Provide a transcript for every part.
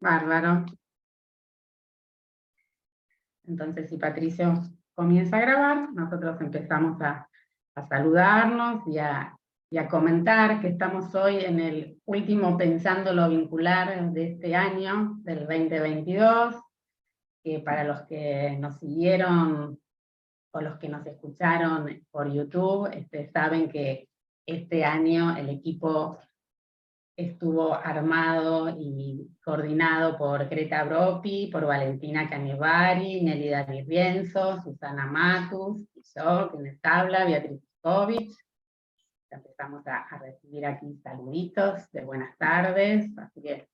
Bárbaro. Entonces, si Patricio comienza a grabar, nosotros empezamos a saludarnos y a comentar que estamos hoy en el último Pensando lo Vincular de este año, del 2022, que para los que nos siguieron o los que nos escucharon por YouTube, saben que este año el equipo estuvo armado y coordinado por Greta Bropi, por Valentina Canevari, Nelida Rienzo, Susana Matus, y yo, que les habla, Beatriz Kovic. Empezamos a recibir aquí saluditos de buenas tardes, así que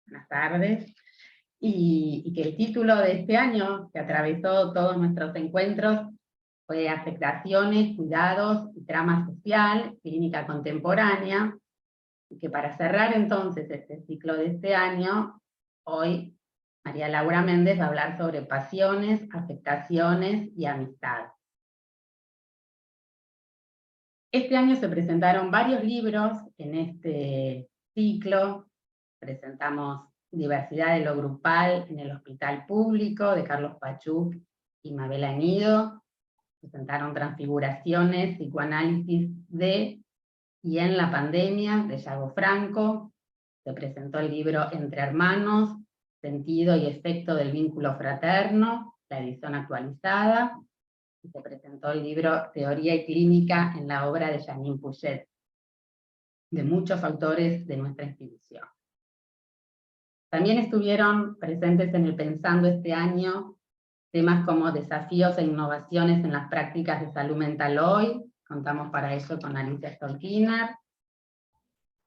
buenas tardes. Y que el título de este año, que atravesó todos nuestros encuentros, fue Afectaciones, Cuidados y Trama Social, Clínica Contemporánea, y que para cerrar entonces este ciclo de este año, hoy María Laura Méndez va a hablar sobre pasiones, afectaciones y amistad. Este año se presentaron varios libros en este ciclo. Presentamos Diversidad de lo Grupal en el Hospital Público, de Carlos Pachuc y Mabel Anido. Presentaron Transfiguraciones, Psicoanálisis de y en la pandemia, de Yago Franco. Se presentó el libro Entre Hermanos, Sentido y Efecto del Vínculo Fraterno, la edición actualizada. Y se presentó el libro Teoría y Clínica en la obra de Janine Puget, de muchos autores de nuestra institución. También estuvieron presentes en el Pensando este año temas como desafíos e innovaciones en las prácticas de salud mental hoy. Contamos para eso con Alicia Stolkiner.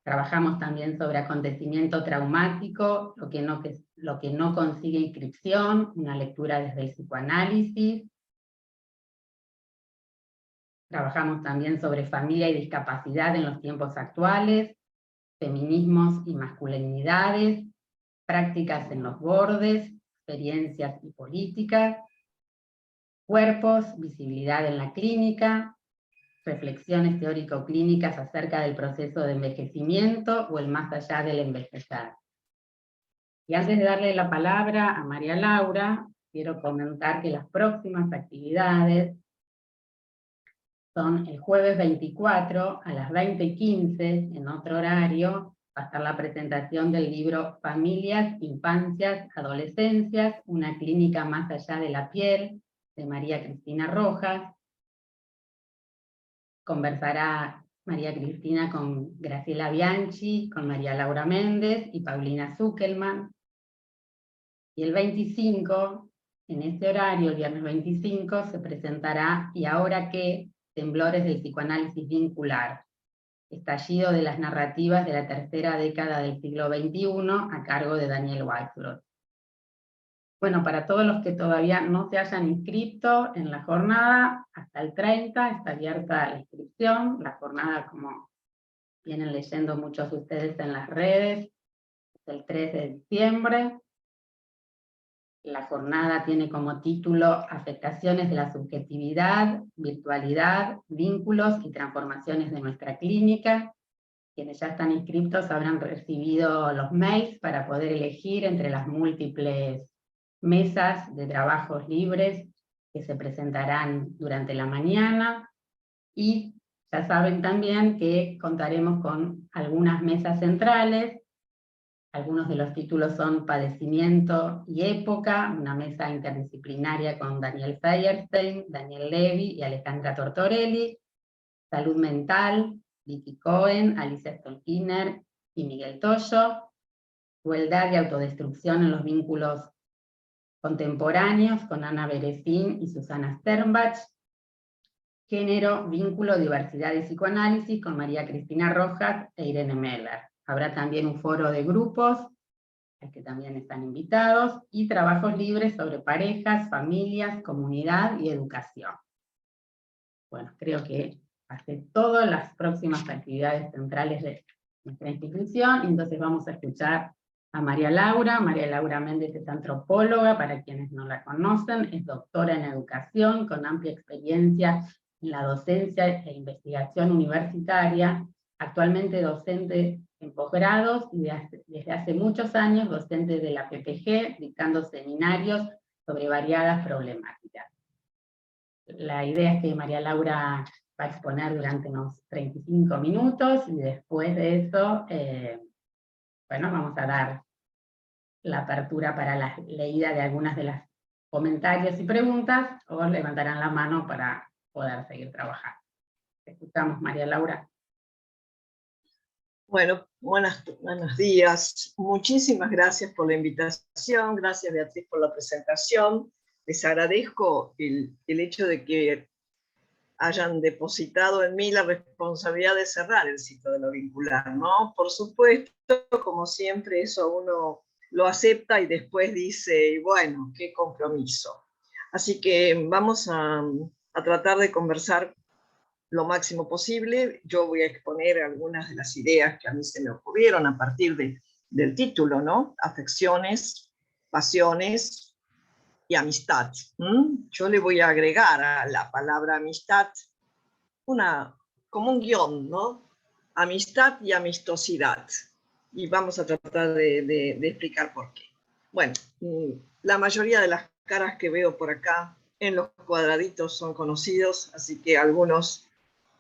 Trabajamos también sobre acontecimiento traumático, lo que no consigue inscripción, una lectura desde el psicoanálisis. Trabajamos también sobre familia y discapacidad en los tiempos actuales, feminismos y masculinidades, prácticas en los bordes, experiencias y políticas, cuerpos, visibilidad en la clínica, reflexiones teórico-clínicas acerca del proceso de envejecimiento o el más allá del envejecer. Y antes de darle la palabra a María Laura, quiero comentar que las próximas actividades son el jueves 24 a las 20:15, en otro horario, va a estar la presentación del libro Familias, Infancias, Adolescencias, una clínica más allá de la piel, de María Cristina Rojas. Conversará María Cristina con Graciela Bianchi, con María Laura Méndez y Paulina Zuckelman. Y el 25, en este horario, el viernes 25, se presentará ¿Y ahora qué? Temblores del psicoanálisis vincular. Estallido de las narrativas de la tercera década del siglo XXI, a cargo de Daniel Weisbrot. Bueno, para todos los que todavía no se hayan inscrito en la jornada, hasta el 30 está abierta la inscripción. La jornada, como vienen leyendo muchos de ustedes en las redes, es el 3 de diciembre. La jornada tiene como título Afectaciones de la subjetividad, virtualidad, vínculos y transformaciones de nuestra clínica. Quienes ya están inscritos habrán recibido los mails para poder elegir entre las múltiples mesas de trabajos libres que se presentarán durante la mañana, y ya saben también que contaremos con algunas mesas centrales. Algunos de los títulos son Padecimiento y Época, una mesa interdisciplinaria con Daniel Feierstein, Daniel Levy y Alejandra Tortorelli. Salud Mental, Vicky Cohen, Alicia Stolkiner y Miguel Toyo. Crueldad y autodestrucción en los vínculos contemporáneos, con Ana Beresín y Susana Sternbach. Género, vínculo, diversidad y psicoanálisis, con María Cristina Rojas e Irene Meller. Habrá también un foro de grupos, al que también están invitados, y trabajos libres sobre parejas, familias, comunidad y educación. Bueno, creo que hace todas las próximas actividades centrales de nuestra institución, y entonces vamos a escuchar a María Laura. María Laura Méndez es antropóloga, para quienes no la conocen, es doctora en educación, con amplia experiencia en la docencia e investigación universitaria, actualmente docente en posgrados y desde hace muchos años docente de la PPG, dictando seminarios sobre variadas problemáticas. La idea es que María Laura va a exponer durante unos 35 minutos y después de eso, bueno, vamos a dar la apertura para la leída de algunas de las comentarios y preguntas, o levantarán la mano para poder seguir trabajando. Te escuchamos, María Laura. Bueno, buenos días. Muchísimas gracias por la invitación. Gracias, Beatriz, por la presentación. Les agradezco el hecho de que hayan depositado en mí la responsabilidad de cerrar el ciclo de lo vincular, ¿no? Por supuesto, como siempre, eso uno lo acepta y después dice, bueno, qué compromiso. Así que vamos a tratar de conversar lo máximo posible. Yo voy a exponer algunas de las ideas que a mí se me ocurrieron a partir del título, ¿no? Afecciones, pasiones y amistad. Yo le voy a agregar a la palabra amistad como un guión, ¿no? Amistad y amistosidad. Y vamos a tratar de explicar por qué. Bueno, la mayoría de las caras que veo por acá en los cuadraditos son conocidos, así que algunos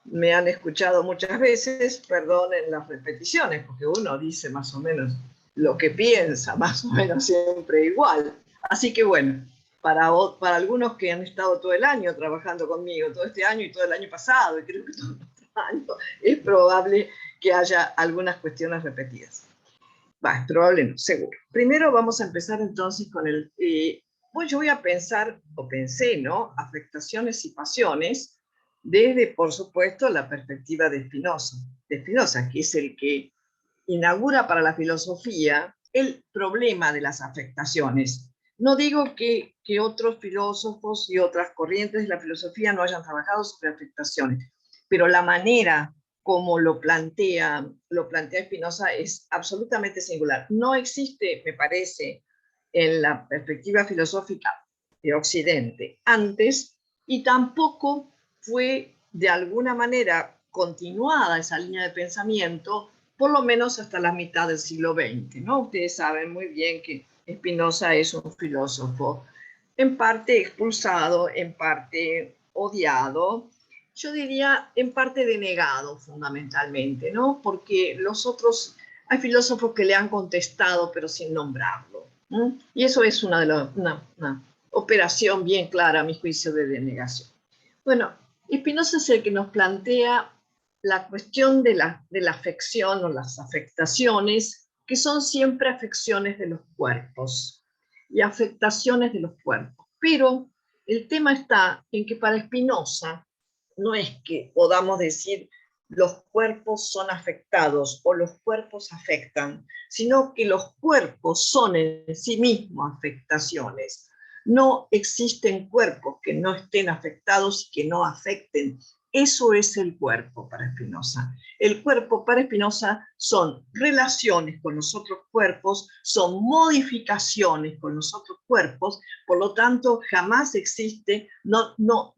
me han escuchado muchas veces, perdonen las repeticiones, porque uno dice más o menos lo que piensa, más o menos siempre igual. Así que bueno, para algunos que han estado todo el año trabajando conmigo, todo este año y todo el año pasado, y creo que todo el otro año, es probable que haya algunas cuestiones repetidas. Es probable no, seguro. Primero vamos a empezar entonces con pues yo voy a pensar, o pensé, ¿no? Afectaciones y pasiones, desde, por supuesto, la perspectiva de Spinoza, que es el que inaugura para la filosofía el problema de las afectaciones. No digo que otros filósofos y otras corrientes de la filosofía no hayan trabajado sobre afectaciones, pero la manera como lo plantea Spinoza es absolutamente singular. No existe, me parece, en la perspectiva filosófica de Occidente antes, y tampoco fue de alguna manera continuada esa línea de pensamiento, por lo menos hasta la mitad del siglo XX, ¿no? Ustedes saben muy bien que Spinoza es un filósofo en parte expulsado, en parte odiado, yo diría en parte denegado fundamentalmente, ¿no? Porque los otros, hay filósofos que le han contestado pero sin nombrarlo, ¿no? Y eso es una operación bien clara a mi juicio de denegación. Bueno, Spinoza es el que nos plantea la cuestión de la afección o las afectaciones, que son siempre afecciones de los cuerpos y afectaciones de los cuerpos. Pero el tema está en que para Spinoza no es que podamos decir los cuerpos son afectados o los cuerpos afectan, sino que los cuerpos son en sí mismos afectaciones. No existen cuerpos que no estén afectados y que no afecten. Eso es el cuerpo para Spinoza. El cuerpo para Spinoza son relaciones con los otros cuerpos, son modificaciones con los otros cuerpos, por lo tanto jamás existe, no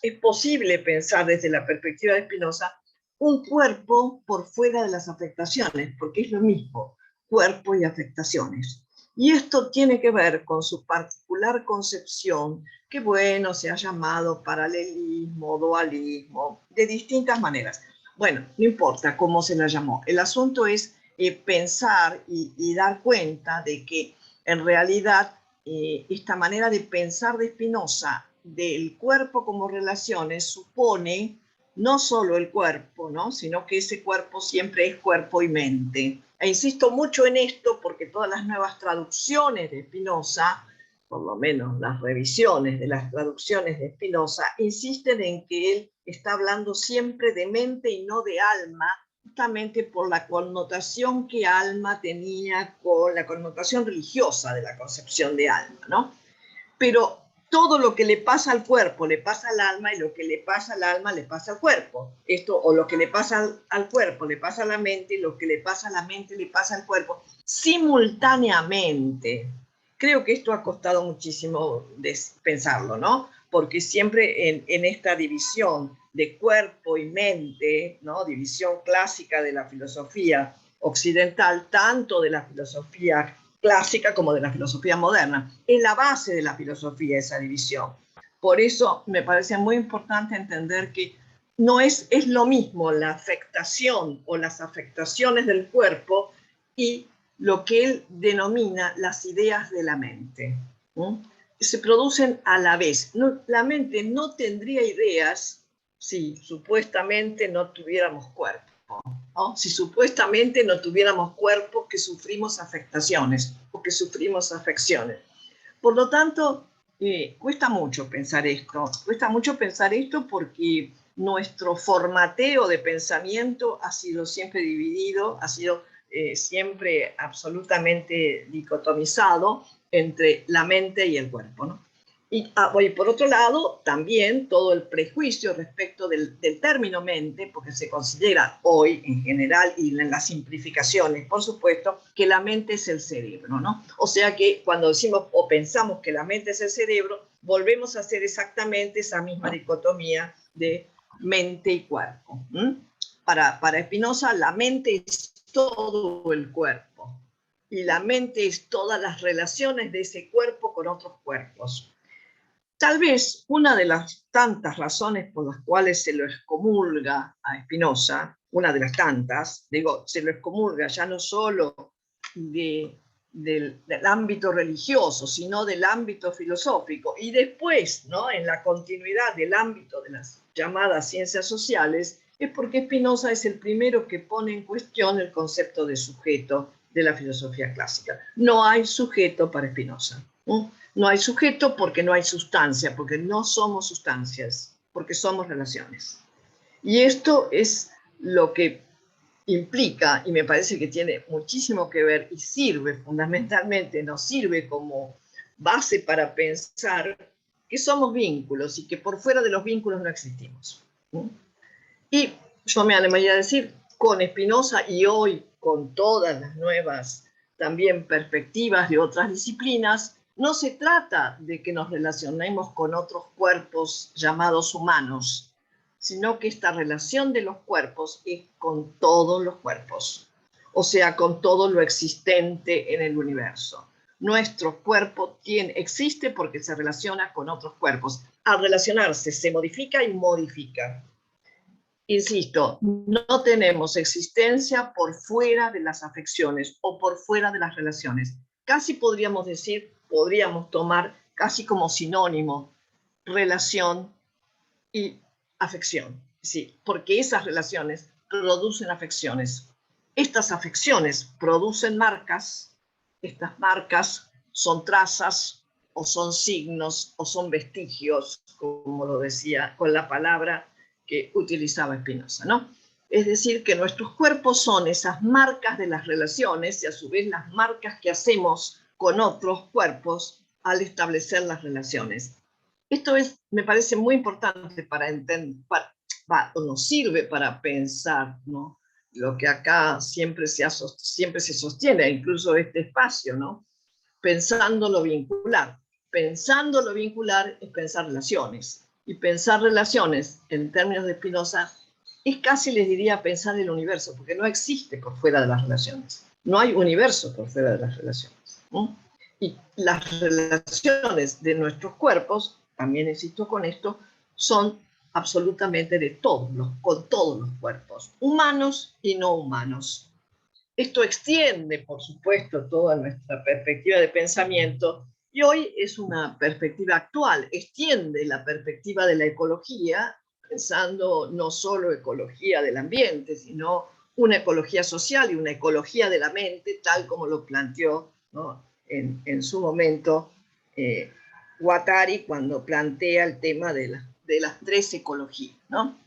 es posible pensar desde la perspectiva de Spinoza un cuerpo por fuera de las afectaciones, porque es lo mismo, cuerpo y afectaciones. Y esto tiene que ver con su particular concepción, que bueno, se ha llamado paralelismo, dualismo, de distintas maneras. Bueno, no importa cómo se la llamó. El asunto es pensar y dar cuenta de que en realidad esta manera de pensar de Spinoza del cuerpo como relaciones supone no solo el cuerpo, ¿no? Sino que ese cuerpo siempre es cuerpo y mente. E insisto mucho en esto porque todas las nuevas traducciones de Spinoza, por lo menos las revisiones de las traducciones de Spinoza, insisten en que él está hablando siempre de mente y no de alma, justamente por la connotación que alma tenía con la connotación religiosa de la concepción de alma, ¿no? Pero todo lo que le pasa al cuerpo le pasa al alma y lo que le pasa al alma le pasa al cuerpo. Esto, o lo que le pasa al cuerpo le pasa a la mente y lo que le pasa a la mente le pasa al cuerpo simultáneamente. Creo que esto ha costado muchísimo pensarlo, ¿no? Porque siempre en esta división de cuerpo y mente, ¿no? División clásica de la filosofía occidental, tanto de la filosofía clásica como de la filosofía moderna. Es la base de la filosofía esa división. Por eso me parece muy importante entender que no es lo mismo la afectación o las afectaciones del cuerpo y lo que él denomina las ideas de la mente. Se producen a la vez. La mente no tendría ideas si supuestamente no tuviéramos cuerpo, ¿no? Si supuestamente no tuviéramos cuerpo que sufrimos afectaciones o que sufrimos afecciones. Por lo tanto, cuesta mucho pensar esto porque nuestro formateo de pensamiento ha sido siempre dividido, ha sido siempre absolutamente dicotomizado entre la mente y el cuerpo, ¿no? Y por otro lado, también todo el prejuicio respecto del término mente, porque se considera hoy en general y en las simplificaciones, por supuesto, que la mente es el cerebro, ¿no? O sea que cuando decimos o pensamos que la mente es el cerebro, volvemos a hacer exactamente esa misma dicotomía de mente y cuerpo. Para Spinoza, la mente es todo el cuerpo y la mente es todas las relaciones de ese cuerpo con otros cuerpos. Tal vez una de las tantas razones por las cuales se lo excomulga a Spinoza, una de las tantas, se lo excomulga ya no solo del ámbito religioso, sino del ámbito filosófico, y después, ¿no?, en la continuidad del ámbito de las llamadas ciencias sociales, es porque Spinoza es el primero que pone en cuestión el concepto de sujeto de la filosofía clásica. No hay sujeto para Spinoza, ¿no? No hay sujeto porque no hay sustancia, porque no somos sustancias, porque somos relaciones. Y esto es lo que implica, y me parece que tiene muchísimo que ver y sirve fundamentalmente, nos sirve como base para pensar que somos vínculos y que por fuera de los vínculos no existimos. Y yo me animaría a decir, con Spinoza y hoy con todas las nuevas también perspectivas de otras disciplinas, no se trata de que nos relacionemos con otros cuerpos llamados humanos, sino que esta relación de los cuerpos es con todos los cuerpos, o sea, con todo lo existente en el universo. Nuestro cuerpo existe porque se relaciona con otros cuerpos. Al relacionarse se modifica y modifica. Insisto, no tenemos existencia por fuera de las afecciones o por fuera de las relaciones. Casi podríamos tomar casi como sinónimo relación y afección. Sí, porque esas relaciones producen afecciones. Estas afecciones producen marcas. Estas marcas son trazas o son signos o son vestigios, como lo decía con la palabra que utilizaba Spinoza, ¿no? Es decir, que nuestros cuerpos son esas marcas de las relaciones y a su vez las marcas que hacemos con otros cuerpos al establecer las relaciones. Esto me parece muy importante para entender, nos sirve para pensar, ¿no?, lo que acá siempre se sostiene, incluso este espacio, ¿no? Pensando lo vincular. Pensando lo vincular es pensar relaciones. Y pensar relaciones, en términos de Spinoza, es casi, les diría, pensar el universo, porque no existe por fuera de las relaciones. No hay universo por fuera de las relaciones, ¿no? Y las relaciones de nuestros cuerpos, también insisto con esto, son absolutamente con todos los cuerpos, humanos y no humanos. Esto extiende, por supuesto, toda nuestra perspectiva de pensamiento y hoy es una perspectiva actual, extiende la perspectiva de la ecología, pensando no solo ecología del ambiente, sino una ecología social y una ecología de la mente, tal como lo planteó, ¿no?, en su momento Guattari cuando plantea el tema de las tres ecologías, ¿no?,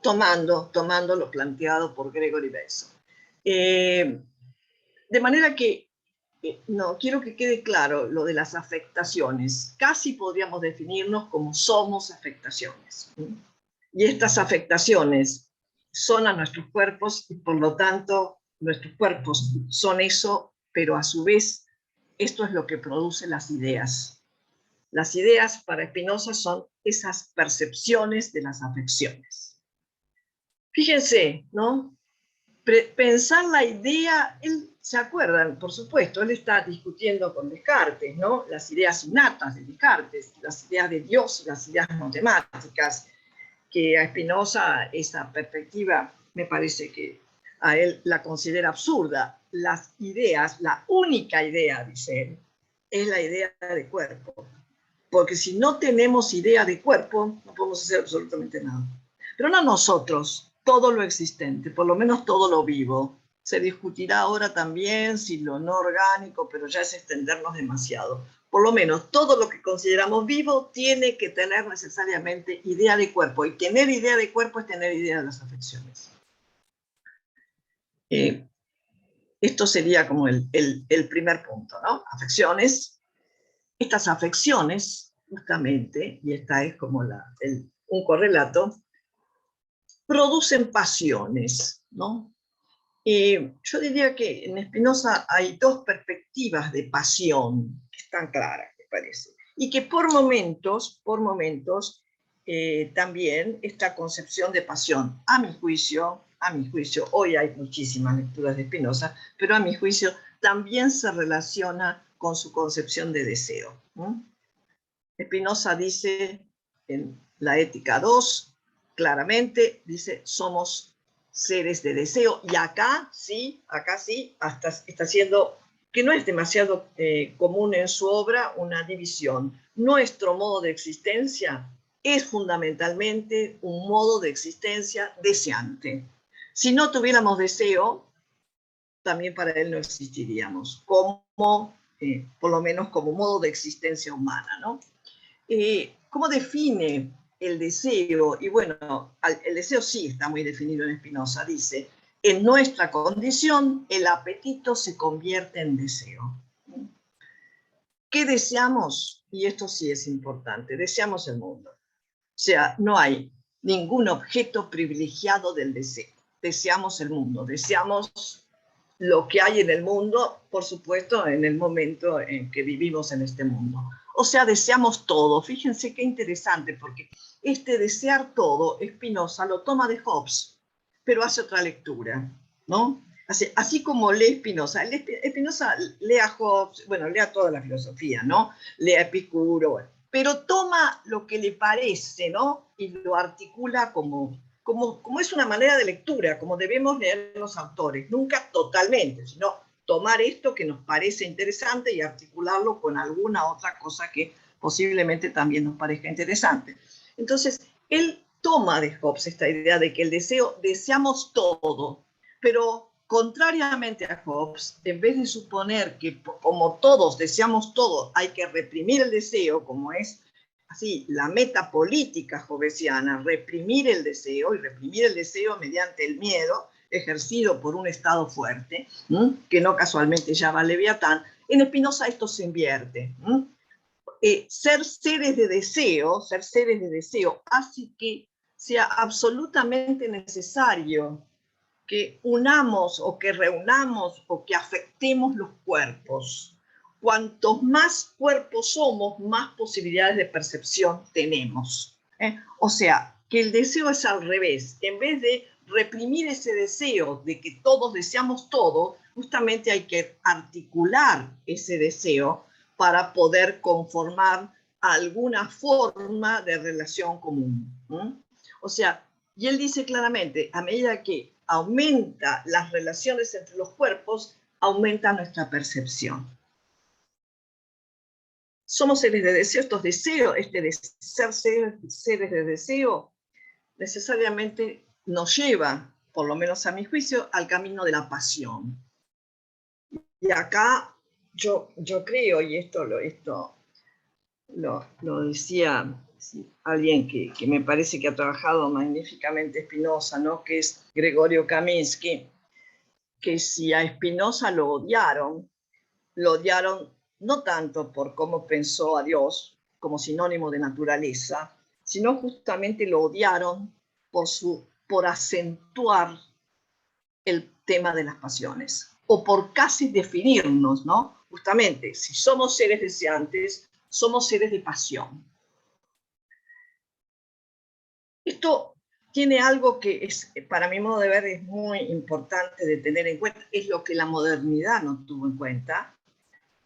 tomando lo planteado por Gregory Bateson. De manera que no quiero que quede claro lo de las afectaciones. Casi podríamos definirnos como somos afectaciones. Y estas afectaciones son a nuestros cuerpos y por lo tanto nuestros cuerpos son eso, pero a su vez esto es lo que produce las ideas. Las ideas para Spinoza son esas percepciones de las afecciones. Fíjense, ¿no? pensar la idea, ¿se acuerdan? Por supuesto, él está discutiendo con Descartes, ¿no? Las ideas innatas de Descartes, las ideas de Dios y las ideas matemáticas, que a Spinoza esa perspectiva me parece que a él la considera absurda. Las ideas, la única idea, dice él, es la idea de cuerpo. Porque si no tenemos idea de cuerpo, no podemos hacer absolutamente nada. Pero no nosotros, todo lo existente, por lo menos todo lo vivo. Se discutirá ahora también si lo no orgánico, pero ya es extendernos demasiado. Por lo menos todo lo que consideramos vivo tiene que tener necesariamente idea de cuerpo. Y tener idea de cuerpo es tener idea de las afecciones. Esto sería como el primer punto, ¿no? Afecciones. Estas afecciones, justamente, y esta es como un correlato, producen pasiones, ¿no? Yo diría que en Spinoza hay dos perspectivas de pasión que están claras, me parece, y que por momentos, también esta concepción de pasión, a mi juicio, hoy hay muchísimas lecturas de Spinoza, pero a mi juicio también se relaciona con su concepción de deseo. Spinoza dice en la Ética 2, claramente, dice, somos seres de deseo, y acá sí, hasta está haciendo, que no es demasiado común en su obra, una división. Nuestro modo de existencia es fundamentalmente un modo de existencia deseante. Si no tuviéramos deseo, también para él no existiríamos, como, por lo menos como modo de existencia humana, ¿no? ¿Cómo define el deseo? Y bueno, el deseo sí está muy definido en Spinoza. Dice, en nuestra condición el apetito se convierte en deseo. ¿Qué deseamos? Y esto sí es importante, deseamos el mundo. O sea, no hay ningún objeto privilegiado del deseo. Deseamos el mundo, deseamos lo que hay en el mundo, por supuesto, en el momento en que vivimos en este mundo. O sea, deseamos todo. Fíjense qué interesante, porque este desear todo, Spinoza lo toma de Hobbes, pero hace otra lectura, ¿no? Así como lee Spinoza. Spinoza lee a Hobbes, bueno, lee a toda la filosofía, ¿no? Lee a Epicuro, pero toma lo que le parece, ¿no? Y lo articula como es una manera de lectura, como debemos leer los autores, nunca totalmente, sino tomar esto que nos parece interesante y articularlo con alguna otra cosa que posiblemente también nos parezca interesante. Entonces, él toma de Hobbes esta idea de que el deseo, deseamos todo, pero contrariamente a Hobbes, en vez de suponer que como todos deseamos todo, hay que reprimir el deseo, como es así, la meta política hobbesiana, reprimir el deseo, y reprimir el deseo mediante el miedo, ejercido por un Estado fuerte, que no casualmente llama Leviatán, en Spinoza esto se invierte. Ser seres de deseo hace que sea absolutamente necesario que unamos o que reunamos o que afectemos los cuerpos. Cuantos más cuerpos somos, más posibilidades de percepción tenemos. O sea, que el deseo es al revés. En vez de reprimir ese deseo de que todos deseamos todo, justamente hay que articular ese deseo para poder conformar alguna forma de relación común. O sea, y él dice claramente, a medida que aumenta las relaciones entre los cuerpos, aumenta nuestra percepción. Somos seres de deseo, estos deseos, ser seres de deseo, necesariamente nos lleva, por lo menos a mi juicio, al camino de la pasión. Y acá yo creo, y esto lo decía alguien que me parece que ha trabajado magníficamente Spinoza, ¿no? Que es Gregorio Kaminsky, que si a Spinoza lo odiaron no tanto por cómo pensó a Dios como sinónimo de naturaleza, sino justamente lo odiaron por acentuar el tema de las pasiones, o por casi definirnos, ¿no? Justamente, si somos seres deseantes, somos seres de pasión. Esto tiene algo que es, para mi modo de ver, es muy importante de tener en cuenta, es lo que la modernidad no tuvo en cuenta,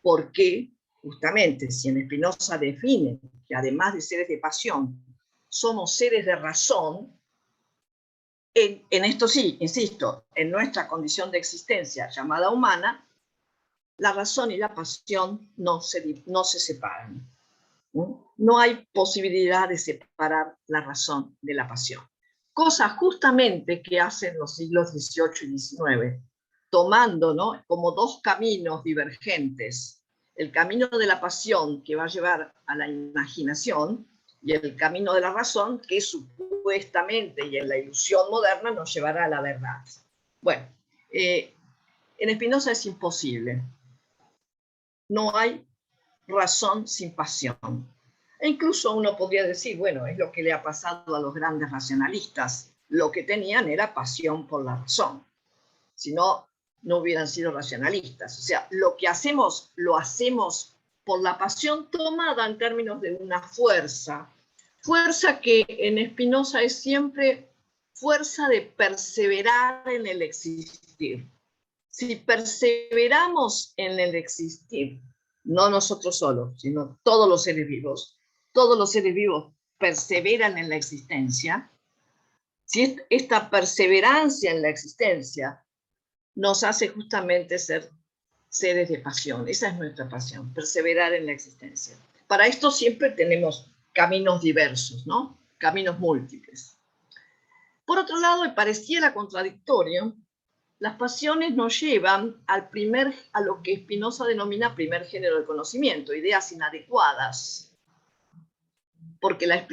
porque justamente si en Spinoza define que además de seres de pasión, somos seres de razón, en esto sí, insisto, en nuestra condición de existencia llamada humana, la razón y la pasión no se separan. No hay posibilidad de separar la razón de la pasión. Cosa justamente que hacen los siglos XVIII y XIX, tomando, ¿no?, como dos caminos divergentes, el camino de la pasión que va a llevar a la imaginación y el camino de la razón que supuestamente y en la ilusión moderna nos llevará a la verdad. Bueno, en Spinoza es imposible. No hay razón sin pasión. E incluso uno podría decir, bueno, es lo que le ha pasado a los grandes racionalistas. Lo que tenían era pasión por la razón. Si no, no hubieran sido racionalistas. O sea, lo que hacemos, lo hacemos por la pasión tomada en términos de una fuerza. Fuerza que en Spinoza es siempre fuerza de perseverar en el existir. Si perseveramos en el existir, no nosotros solos, sino todos los seres vivos perseveran en la existencia, si esta perseverancia en la existencia nos hace justamente ser seres de pasión, esa es nuestra pasión, perseverar en la existencia. Para esto siempre tenemos caminos diversos, ¿no? Caminos múltiples. Por otro lado, me pareciera contradictorio, las pasiones nos llevan a lo que Spinoza denomina primer género de conocimiento, ideas inadecuadas. Porque en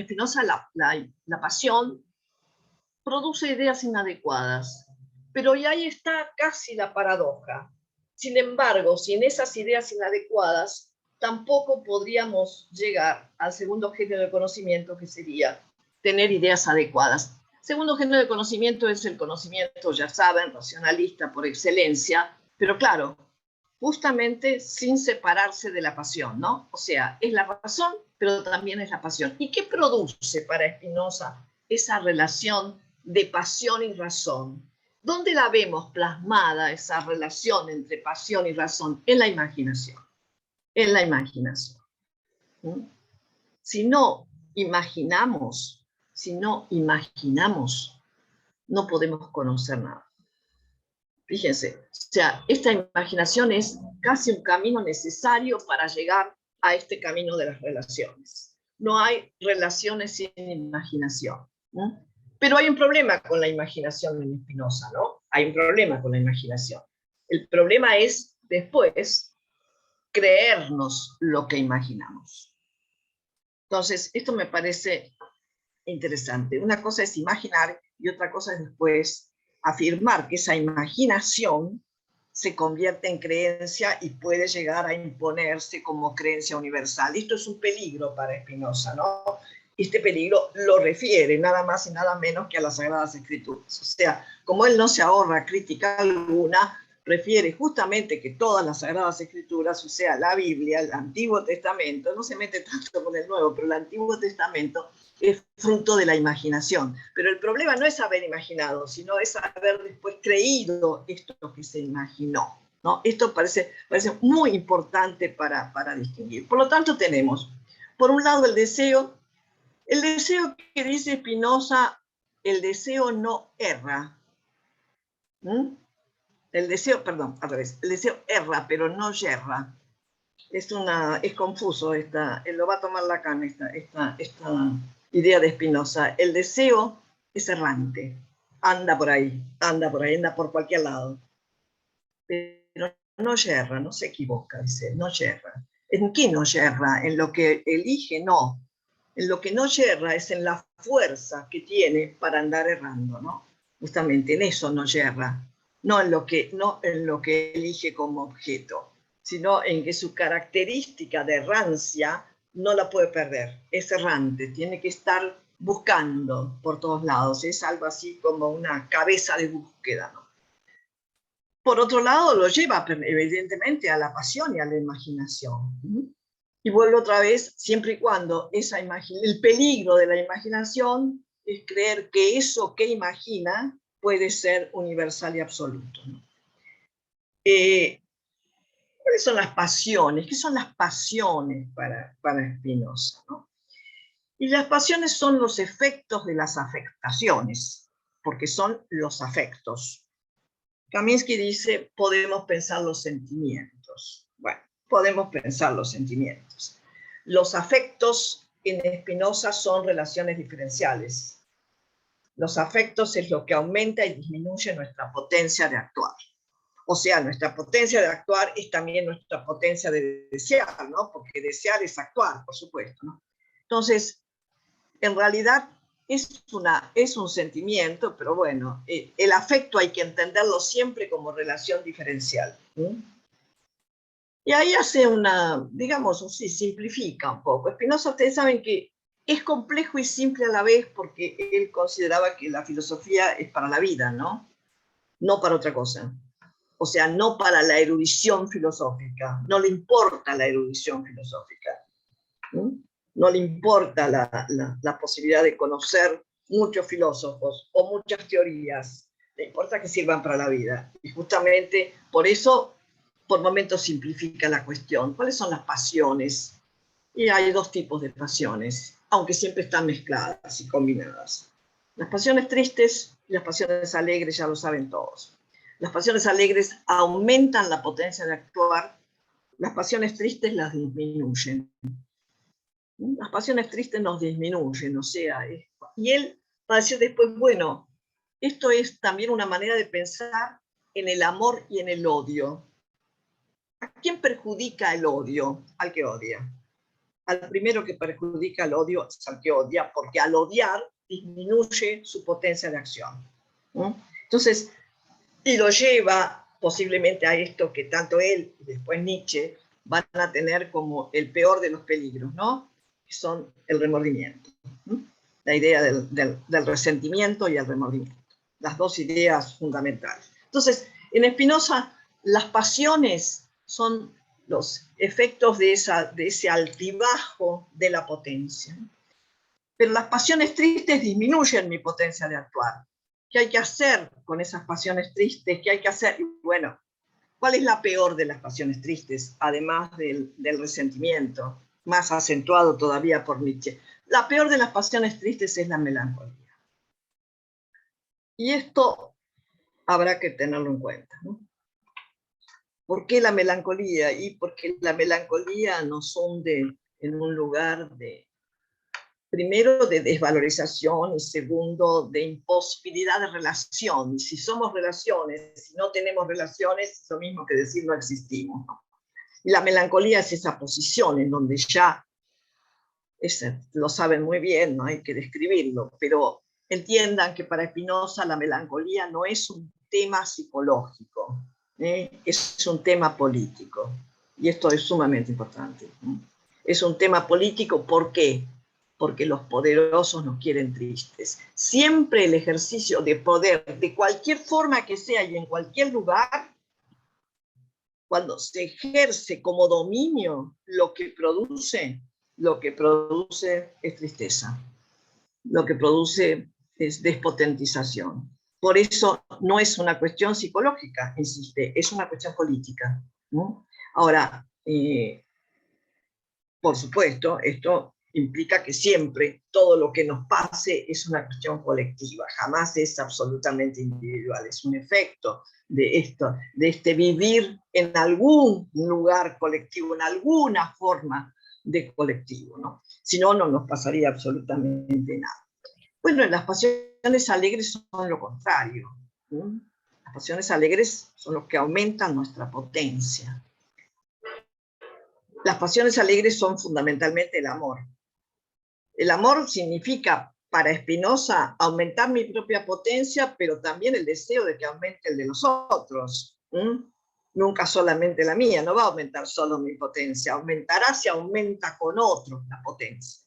Spinoza la pasión produce ideas inadecuadas. Pero y ahí está casi la paradoja. Sin embargo, sin esas ideas inadecuadas, tampoco podríamos llegar al segundo género de conocimiento, que sería tener ideas adecuadas. Segundo género de conocimiento es el conocimiento, ya saben, racionalista por excelencia, pero claro, justamente sin separarse de la pasión, ¿no? O sea, es la razón, pero también es la pasión. ¿Y qué produce para Spinoza esa relación de pasión y razón? ¿Dónde la vemos plasmada esa relación entre pasión y razón? En la imaginación. En la imaginación. Si no imaginamos, no podemos conocer nada. Fíjense, o sea, esta imaginación es casi un camino necesario para llegar a este camino de las relaciones. No hay relaciones sin imaginación. Pero hay un problema con la imaginación en Spinoza, ¿no? Hay un problema con la imaginación. El problema es después creernos lo que imaginamos. Entonces, esto me parece interesante. Una cosa es imaginar y otra cosa es después afirmar que esa imaginación se convierte en creencia y puede llegar a imponerse como creencia universal. Esto es un peligro para Spinoza, ¿no? Este peligro lo refiere nada más y nada menos que a las Sagradas Escrituras. O sea, como él no se ahorra crítica alguna, refiere justamente que todas las Sagradas Escrituras, o sea, la Biblia, el Antiguo Testamento, no se mete tanto con el Nuevo, pero el Antiguo Testamento es fruto de la imaginación. Pero el problema no es haber imaginado, sino es haber después creído esto que se imaginó, ¿no? Esto parece muy importante para distinguir. Por lo tanto, tenemos, por un lado, el deseo que dice Spinoza, el deseo no erra. El deseo erra, pero no yerra. Es confuso, lo va a tomar Lacan, esta idea de Spinoza. El deseo es errante, anda por cualquier lado. Pero no yerra, no se equivoca, dice, no yerra. ¿En qué no yerra? En lo que elige, no. En lo que no yerra es en la fuerza que tiene para andar errando, ¿no? Justamente en eso no yerra. No en lo que elige como objeto, sino en que su característica de errancia no la puede perder. Es errante, tiene que estar buscando por todos lados. Es algo así como una cabeza de búsqueda, ¿no? Por otro lado, lo lleva evidentemente a la pasión y a la imaginación. Y vuelve otra vez, siempre y cuando el peligro de la imaginación es creer que eso que imagina puede ser universal y absoluto, ¿no? ¿Cuáles son las pasiones? ¿Qué son las pasiones para Spinoza, ¿no? Y las pasiones son los efectos de las afectaciones, porque son los afectos. Kaminsky dice, podemos pensar los sentimientos. Bueno, podemos pensar los sentimientos. Los afectos en Spinoza son relaciones diferenciales. Los afectos es lo que aumenta y disminuye nuestra potencia de actuar. O sea, nuestra potencia de actuar es también nuestra potencia de desear, ¿no? Porque desear es actuar, por supuesto, ¿no? Entonces, en realidad es un sentimiento, pero bueno, el afecto hay que entenderlo siempre como relación diferencial. ¿Sí? Y ahí hace una, digamos, sí, simplifica un poco. Spinoza, ustedes saben que es complejo y simple a la vez porque él consideraba que la filosofía es para la vida, ¿no? No para otra cosa. O sea, no para la erudición filosófica. No le importa la erudición filosófica. ¿Sí? No le importa la posibilidad de conocer muchos filósofos o muchas teorías, le importa que sirvan para la vida. Y justamente por eso, por momentos simplifica la cuestión. ¿Cuáles son las pasiones? Y hay dos tipos de pasiones, aunque siempre están mezcladas y combinadas. Las pasiones tristes y las pasiones alegres, ya lo saben todos. Las pasiones alegres aumentan la potencia de actuar, las pasiones tristes las disminuyen. Las pasiones tristes nos disminuyen, o sea, y él va a decir después, bueno, esto es también una manera de pensar en el amor y en el odio. ¿A quién perjudica el odio? Al que odia. Al primero que perjudica el odio es al que odia, porque al odiar disminuye su potencia de acción. ¿No? Entonces, y lo lleva posiblemente a esto que tanto él y después Nietzsche van a tener como el peor de los peligros, ¿no? Que son el remordimiento. La idea del resentimiento y el remordimiento. Las dos ideas fundamentales. Entonces, en Spinoza, las pasiones son los efectos de ese altibajo de la potencia. Pero las pasiones tristes disminuyen mi potencia de actuar. ¿Qué hay que hacer con esas pasiones tristes? ¿Qué hay que hacer? Bueno, ¿cuál es la peor de las pasiones tristes, además del resentimiento, más acentuado todavía por Nietzsche? La peor de las pasiones tristes es la melancolía. Y esto habrá que tenerlo en cuenta, ¿no? ¿Por qué la melancolía? Y porque la melancolía nos hunde en un lugar de, primero, de desvalorización y segundo, de imposibilidad de relación. Si somos relaciones, si no tenemos relaciones, es lo mismo que decir no existimos, ¿no? Y la melancolía es esa posición en donde ya, lo saben muy bien, no hay que describirlo, pero entiendan que para Spinoza la melancolía no es un tema psicológico, es un tema político. Y esto es sumamente importante. Es un tema político, ¿por qué? Porque los poderosos nos quieren tristes. Siempre el ejercicio de poder, de cualquier forma que sea y en cualquier lugar, cuando se ejerce como dominio, lo que produce es tristeza. Lo que produce es despotentización. Por eso no es una cuestión psicológica, insiste, es una cuestión política, ¿no? Ahora, por supuesto, esto implica que siempre todo lo que nos pase es una cuestión colectiva, jamás es absolutamente individual, es un efecto de esto, de este vivir en algún lugar colectivo, en alguna forma de colectivo, ¿no? Si no, no nos pasaría absolutamente nada. Bueno, las pasiones alegres son lo contrario, ¿no? Las pasiones alegres son los que aumentan nuestra potencia. Las pasiones alegres son fundamentalmente el amor. El amor significa, para Spinoza, aumentar mi propia potencia, pero también el deseo de que aumente el de los otros. Nunca solamente la mía, no va a aumentar solo mi potencia, aumentará si aumenta con otros la potencia.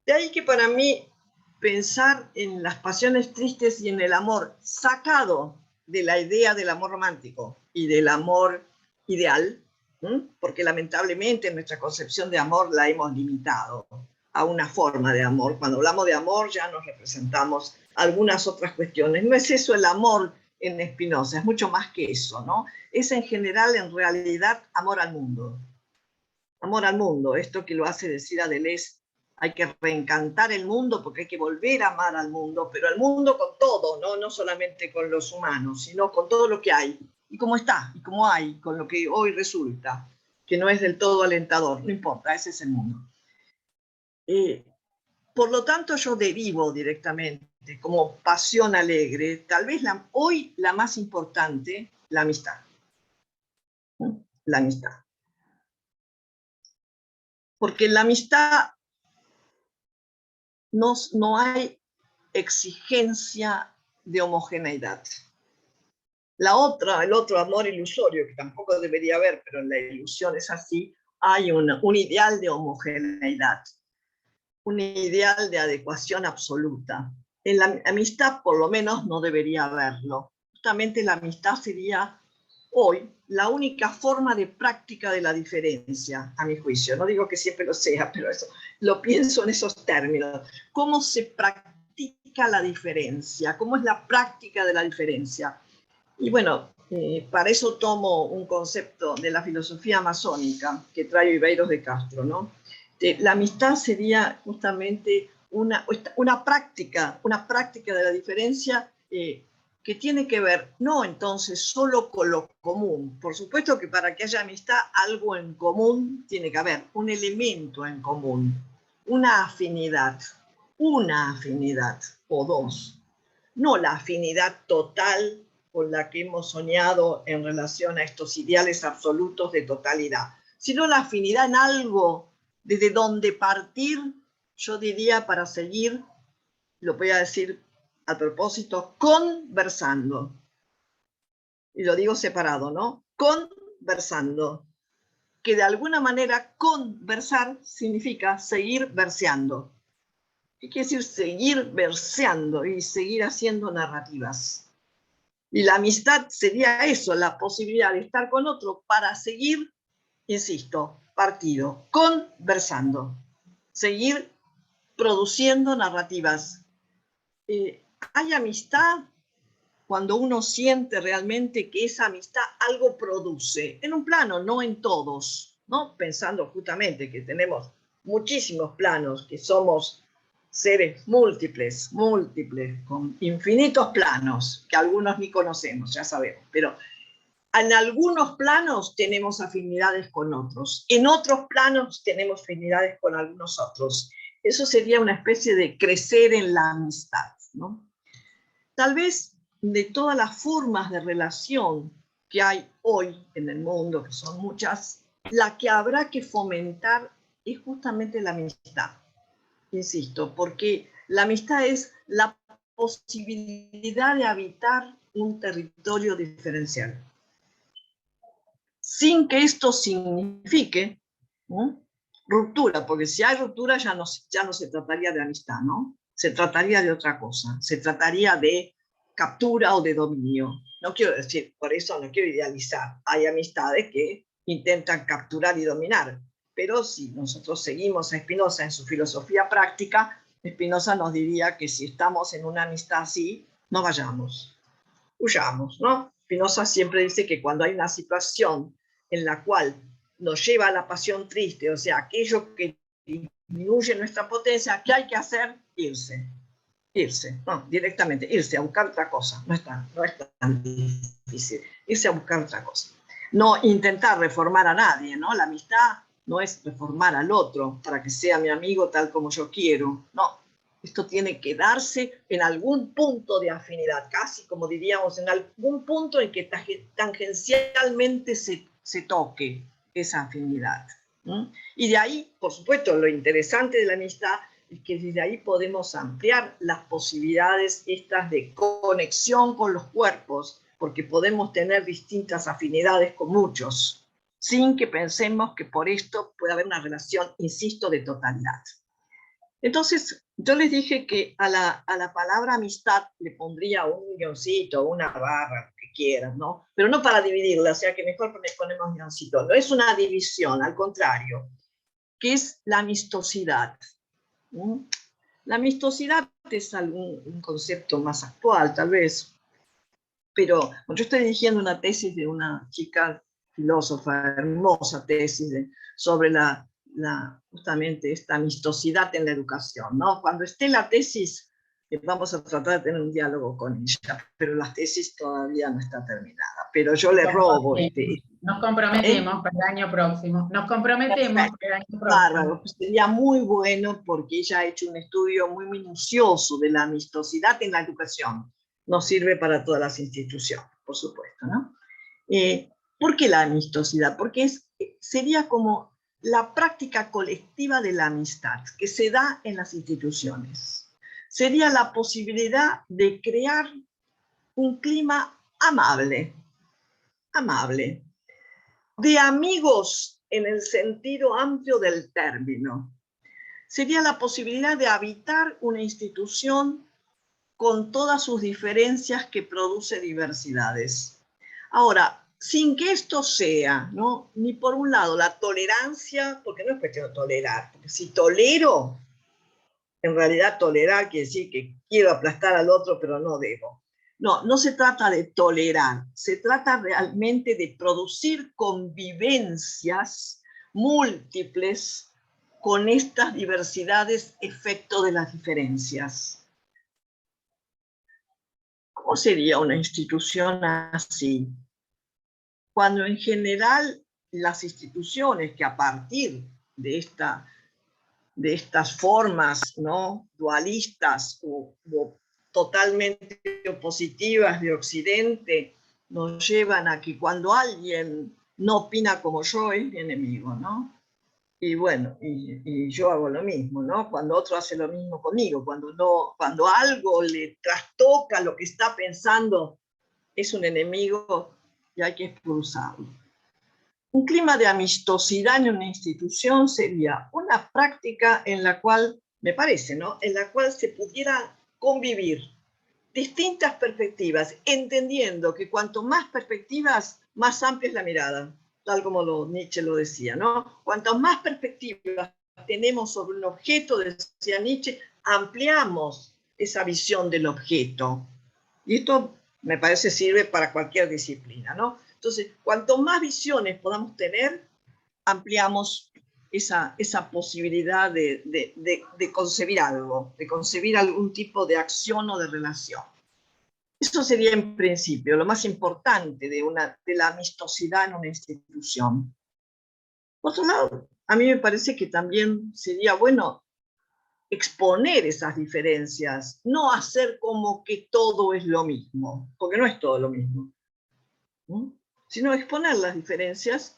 De ahí que para mí pensar en las pasiones tristes y en el amor sacado de la idea del amor romántico y del amor ideal, porque lamentablemente nuestra concepción de amor la hemos limitado a una forma de amor. Cuando hablamos de amor ya nos representamos algunas otras cuestiones. No es eso el amor en Spinoza, es mucho más que eso, ¿no? Es en general, en realidad, amor al mundo. Amor al mundo, esto que lo hace decir a Deleuze, hay que reencantar el mundo porque hay que volver a amar al mundo, pero al mundo con todo, ¿no? No solamente con los humanos, sino con todo lo que hay, y cómo está, y cómo hay, con lo que hoy resulta, que no es del todo alentador, no importa, ese es el mundo. Por lo tanto, yo derivo directamente como pasión alegre, tal vez hoy la más importante, la amistad. La amistad. Porque en la amistad no hay exigencia de homogeneidad. El otro amor ilusorio, que tampoco debería haber, pero en la ilusión es así, hay un ideal de homogeneidad, un ideal de adecuación absoluta. En la amistad, por lo menos, no debería haberlo. Justamente la amistad sería hoy la única forma de práctica de la diferencia, a mi juicio. No digo que siempre lo sea, pero eso lo pienso en esos términos. ¿Cómo se practica la diferencia? ¿Cómo es la práctica de la diferencia? Y bueno, para eso tomo un concepto de la filosofía masónica que trae Ibeiros de Castro, ¿no? La amistad sería justamente una práctica de la diferencia que tiene que ver, no entonces solo con lo común. Por supuesto que para que haya amistad, algo en común tiene que haber, un elemento en común, una afinidad o dos. No la afinidad total con la que hemos soñado en relación a estos ideales absolutos de totalidad, sino la afinidad en algo desde donde partir, yo diría, para seguir, lo voy a decir a propósito, conversando. Y lo digo separado, ¿no? Conversando. Que de alguna manera conversar significa seguir verseando. ¿Qué quiere decir seguir verseando y seguir haciendo narrativas? Y la amistad sería eso, la posibilidad de estar con otro para seguir, insisto, partido, conversando, seguir produciendo narrativas. Hay amistad cuando uno siente realmente que esa amistad algo produce, en un plano, no en todos, ¿no? Pensando justamente que tenemos muchísimos planos, que somos seres múltiples, con infinitos planos, que algunos ni conocemos, ya sabemos, pero en algunos planos tenemos afinidades con otros, en otros planos tenemos afinidades con algunos otros. Eso sería una especie de crecer en la amistad, ¿no? Tal vez de todas las formas de relación que hay hoy en el mundo, que son muchas, la que habrá que fomentar es justamente la amistad. Insisto, porque la amistad es la posibilidad de habitar un territorio diferencial. Sin que esto signifique ruptura, porque si hay ruptura ya no se trataría de amistad, ¿no? Se trataría de otra cosa, se trataría de captura o de dominio. No quiero decir, por eso no quiero idealizar. Hay amistades que intentan capturar y dominar, pero si nosotros seguimos a Spinoza en su filosofía práctica, Spinoza nos diría que si estamos en una amistad así, no vayamos, huyamos, ¿no? Spinoza siempre dice que cuando hay una situación en la cual nos lleva a la pasión triste, o sea, aquello que disminuye nuestra potencia, ¿qué hay que hacer? Irse, no, directamente, irse a buscar otra cosa, no es tan difícil, irse a buscar otra cosa. No intentar reformar a nadie, ¿no? La amistad no es reformar al otro para que sea mi amigo tal como yo quiero, no. Esto tiene que darse en algún punto de afinidad, casi como diríamos, en algún punto en que tangencialmente se toque esa afinidad. Y de ahí, por supuesto, lo interesante de la amistad es que desde ahí podemos ampliar las posibilidades estas de conexión con los cuerpos, porque podemos tener distintas afinidades con muchos, sin que pensemos que por esto puede haber una relación, insisto, de totalidad. Entonces, yo les dije que a la palabra amistad le pondría un guioncito, una barra, lo que quieran, ¿no? Pero no para dividirla, o sea que mejor ponemos guioncito. No es una división, al contrario, que es la amistosidad. La amistosidad es un concepto más actual, tal vez, pero yo estoy dirigiendo una tesis de una chica filósofa, hermosa tesis sobre justamente esta amistosidad en la educación, ¿no? Cuando esté la tesis, vamos a tratar de tener un diálogo con ella, pero la tesis todavía no está terminada. Pero yo le robo Nos comprometemos para el año próximo. Nos comprometemos para el año próximo. Bárbaro, pues sería muy bueno porque ella ha hecho un estudio muy minucioso de la amistosidad en la educación. Nos sirve para todas las instituciones, por supuesto, ¿no? ¿Por qué la amistosidad? Porque sería como la práctica colectiva de la amistad que se da en las instituciones. Sería la posibilidad de crear un clima amable, de amigos en el sentido amplio del término. Sería la posibilidad de habitar una institución con todas sus diferencias que produce diversidades. Ahora, sin que esto sea, ¿no?, ni por un lado la tolerancia, porque no es cuestión de tolerar, porque si tolero, en realidad tolerar quiere decir que quiero aplastar al otro, pero no debo. No, no se trata de tolerar, se trata realmente de producir convivencias múltiples con estas diversidades, efecto de las diferencias. ¿Cómo sería una institución así? Cuando en general las instituciones que a partir de estas formas, ¿no?, dualistas o totalmente opositivas de Occidente nos llevan a que cuando alguien no opina como yo es mi enemigo, ¿no? Y bueno, y yo hago lo mismo, ¿no? Cuando otro hace lo mismo conmigo, cuando algo le trastoca lo que está pensando, es un enemigo y hay que expulsarlo. Un clima de amistosidad en una institución sería una práctica en la cual, me parece, ¿no?, en la cual se pudiera convivir distintas perspectivas, entendiendo que cuanto más perspectivas, más amplia es la mirada, tal como Nietzsche lo decía, ¿no? Cuanto más perspectivas tenemos sobre un objeto, decía Nietzsche, ampliamos esa visión del objeto. Y esto, me parece, sirve para cualquier disciplina, ¿no? Entonces, cuanto más visiones podamos tener, ampliamos esa posibilidad de concebir algo, de concebir algún tipo de acción o de relación. Eso sería en principio lo más importante de la amistosidad en una institución. Por otro lado, a mí me parece que también sería bueno exponer esas diferencias, no hacer como que todo es lo mismo, porque no es todo lo mismo, ¿no?, sino exponer las diferencias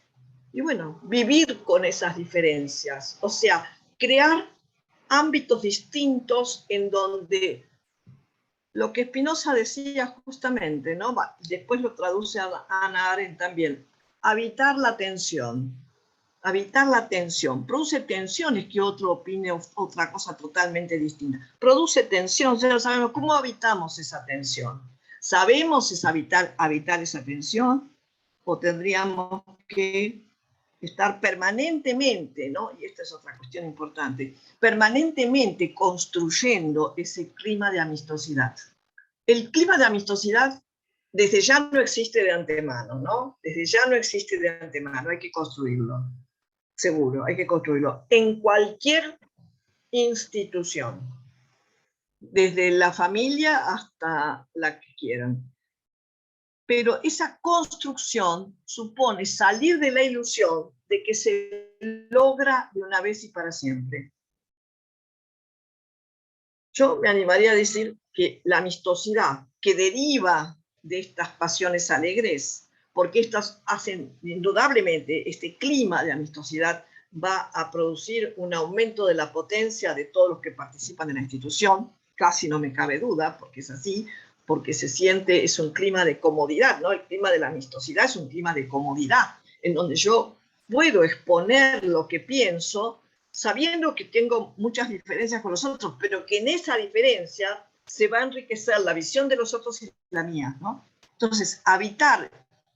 y, bueno, vivir con esas diferencias, o sea, crear ámbitos distintos en donde lo que Spinoza decía justamente, ¿no?, después lo traduce a Hannah Arendt también, habitar la tensión. Habitar la tensión. Produce tensiones que otro opine otra cosa totalmente distinta. Produce tensión, ya sabemos cómo habitamos esa tensión. ¿Sabemos habitar esa tensión? ¿O tendríamos que estar permanentemente, ¿no?, y esta es otra cuestión importante, permanentemente construyendo ese clima de amistosidad? El clima de amistosidad desde ya no existe de antemano, ¿no? Desde ya no existe de antemano, hay que construirlo. Seguro, hay que construirlo en cualquier institución, desde la familia hasta la que quieran. Pero esa construcción supone salir de la ilusión de que se logra de una vez y para siempre. Yo me animaría a decir que la amistosidad que deriva de estas pasiones alegres, porque estas hacen indudablemente, este clima de amistosidad va a producir un aumento de la potencia de todos los que participan en la institución, casi no me cabe duda, porque es así, porque se siente, es un clima de comodidad, ¿no? El clima de la amistosidad es un clima de comodidad, en donde yo puedo exponer lo que pienso, sabiendo que tengo muchas diferencias con los otros, pero que en esa diferencia se va a enriquecer la visión de los otros y la mía, ¿no? Entonces, habitar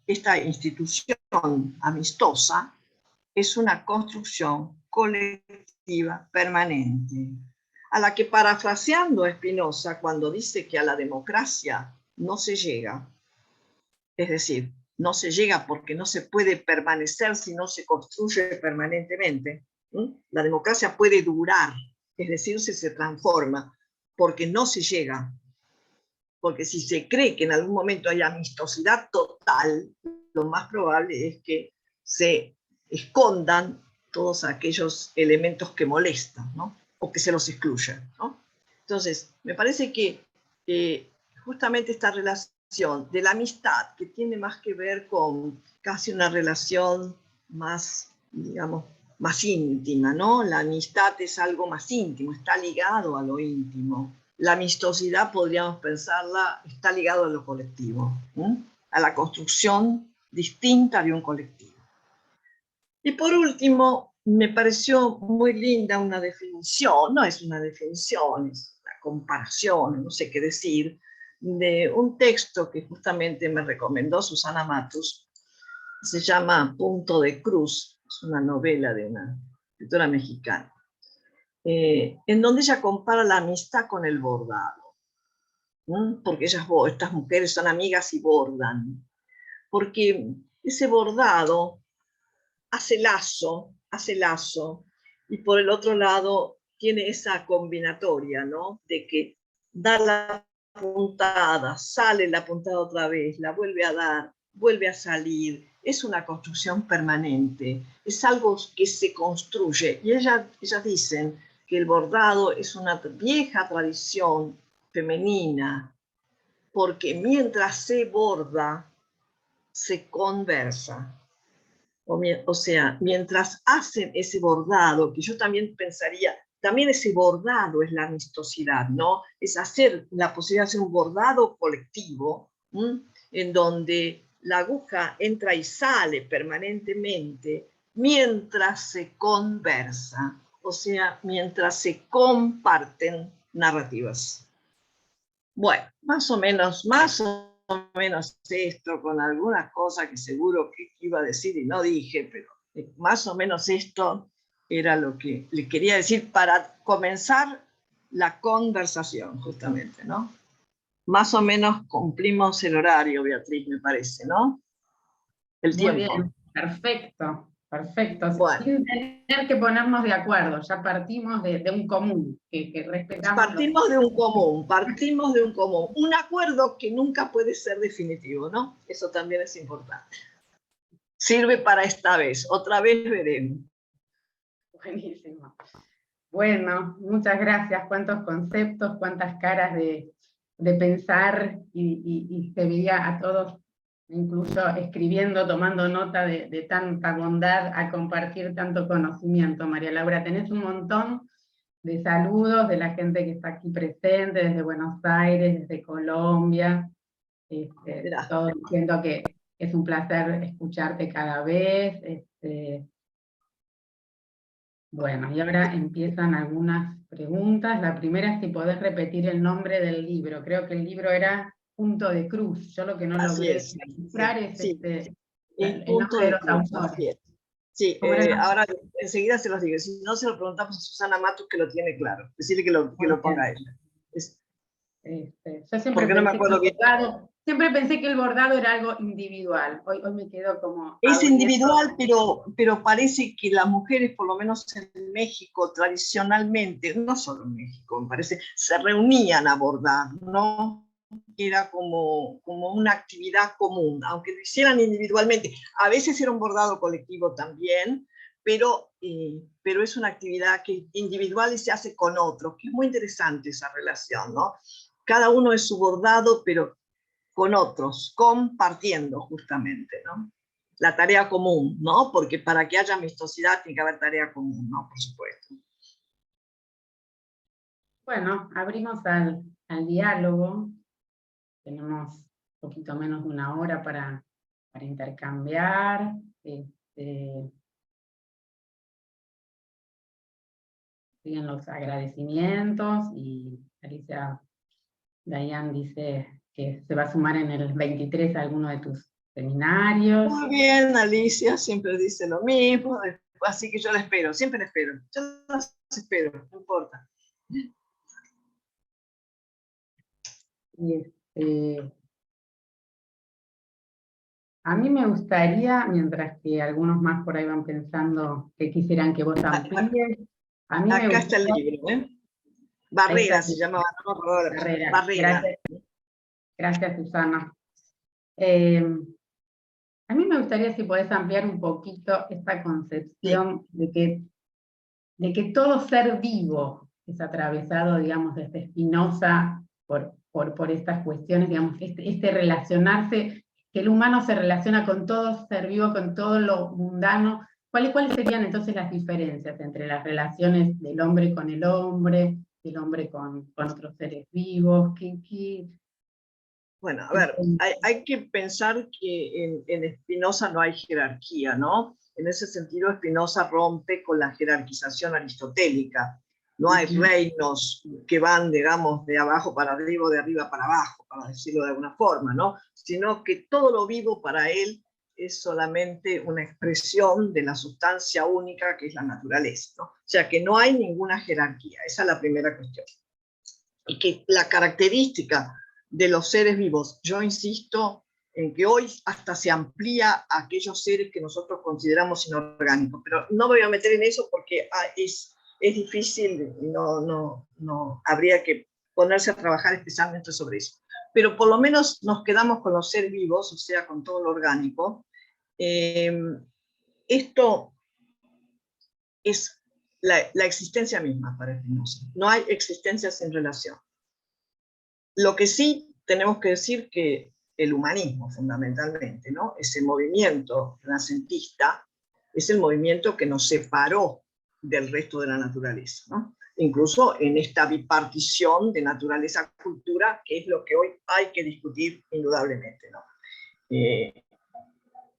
esta institución amistosa es una construcción colectiva permanente. a la que, parafraseando a Spinoza, cuando dice que a la democracia no se llega, es decir, no se llega porque no se puede permanecer si no se construye permanentemente. La democracia puede durar, es decir, si se transforma, porque no se llega. Porque si se cree que en algún momento hay amistosidad total, lo más probable es que se escondan todos aquellos elementos que molestan, ¿no? O que se los excluyan, ¿no? Entonces, me parece que justamente esta relación de la amistad, que tiene más que ver con casi una relación más, digamos, más íntima, ¿no? La amistad es algo más íntimo, está ligado a lo íntimo. La amistosidad, podríamos pensarla, está ligado a lo colectivo, a la construcción distinta de un colectivo. Y por último, me pareció muy linda una definición, no es una definición, es una comparación, no sé qué decir, de un texto que justamente me recomendó Susana Matus, se llama Punto de Cruz, es una novela de una escritora mexicana, en donde ella compara la amistad con el bordado, porque estas mujeres son amigas y bordan, porque ese bordado hace lazo, y por el otro lado tiene esa combinatoria, ¿no? De que da la puntada, sale la puntada otra vez, la vuelve a dar, vuelve a salir, es una construcción permanente, es algo que se construye, y ellas dicen que el bordado es una vieja tradición femenina, porque mientras se borda, se conversa. O sea, mientras hacen ese bordado, que yo también pensaría, también ese bordado es la amistosidad, ¿no? Es hacer la posibilidad de hacer un bordado colectivo, en donde la aguja entra y sale permanentemente mientras se conversa, o sea, mientras se comparten narrativas. Bueno, más o menos esto, con algunas cosas que seguro que iba a decir y no dije, pero más o menos esto era lo que le quería decir para comenzar la conversación, justamente, ¿no? Más o menos cumplimos el horario, Beatriz, me parece, ¿no? El Muy tiempo. bien, perfecto, perfecto. Bueno. Sin tener que ponernos de acuerdo, ya partimos de un común, que respetamos. Partimos de un común, un acuerdo que nunca puede ser definitivo, ¿no? Eso también es importante. Sirve para esta vez, otra vez veremos. Buenísimo. Bueno, muchas gracias. Cuántos conceptos, cuántas caras de pensar, y se veía a todos, incluso escribiendo, tomando nota de tanta bondad a compartir tanto conocimiento. María Laura, tenés un montón de saludos de la gente que está aquí presente, desde Buenos Aires, desde Colombia, todos diciendo que es un placer escucharte cada vez. Bueno, y ahora empiezan algunas preguntas. La primera es si podés repetir el nombre del libro. Creo que el libro era Punto de Cruz. Yo lo que no logré descifrar es el Punto nombre de de los Cruz, autores. Sí, ahora enseguida se los digo. Si no, se lo preguntamos a Susana Matus, que lo tiene claro. Decirle que lo ponga ella. Yo siempre no me acuerdo bien. Siempre pensé que el bordado era algo individual. Hoy me quedo como... Es individual, pero parece que las mujeres, por lo menos en México, tradicionalmente, no solo en México, me parece, se reunían a bordar, ¿no? Era como una actividad común, aunque lo hicieran individualmente. A veces era un bordado colectivo también, pero es una actividad que individual y se hace con otros, que es muy interesante esa relación, ¿no? Cada uno es su bordado, pero con otros, compartiendo justamente, ¿no? La tarea común, ¿no? Porque para que haya amistosidad tiene que haber tarea común, ¿no? Por supuesto. Bueno, abrimos al diálogo. Tenemos un poquito menos de una hora para intercambiar. Siguen los agradecimientos y Alicia Dayan dice que se va a sumar en el 23 a alguno de tus seminarios. Muy bien, Alicia siempre dice lo mismo, así que yo la espero, siempre la espero. Yo las espero, no importa. A mí me gustaría, mientras que algunos más por ahí van pensando que quisieran que vos amplíes, a mí me Acá está el gustaría... libro, ¿eh? Barrera se llamaba, ¿no? Barrera. Barrera. Gracias, Susana. A mí me gustaría si podés ampliar un poquito esta concepción de que todo ser vivo es atravesado, digamos, desde Spinoza por estas cuestiones, digamos, este relacionarse, que el humano se relaciona con todo ser vivo, con todo lo mundano. ¿Cuáles serían entonces las diferencias entre las relaciones del hombre con el hombre, del hombre con otros seres vivos? Bueno, a ver, hay que pensar que en Spinoza no hay jerarquía, ¿no? En ese sentido, Spinoza rompe con la jerarquización aristotélica. No hay reinos que van, digamos, de abajo para arriba o de arriba para abajo, para decirlo de alguna forma, ¿no? Sino que todo lo vivo para él es solamente una expresión de la sustancia única que es la naturaleza, ¿no? O sea, que no hay ninguna jerarquía. Esa es la primera cuestión. Y que la característica de los seres vivos, yo insisto en que hoy hasta se amplía a aquellos seres que nosotros consideramos inorgánicos, pero no me voy a meter en eso porque es difícil, no habría que ponerse a trabajar especialmente sobre eso. Pero por lo menos nos quedamos con los seres vivos, o sea, con todo lo orgánico. Esto es la existencia misma para Spinoza. No hay existencia sin relación. Lo que sí tenemos que decir que el humanismo, fundamentalmente, ¿no? Ese movimiento renacentista es el movimiento que nos separó del resto de la naturaleza, ¿no? Incluso en esta bipartición de naturaleza-cultura, que es lo que hoy hay que discutir indudablemente, ¿no?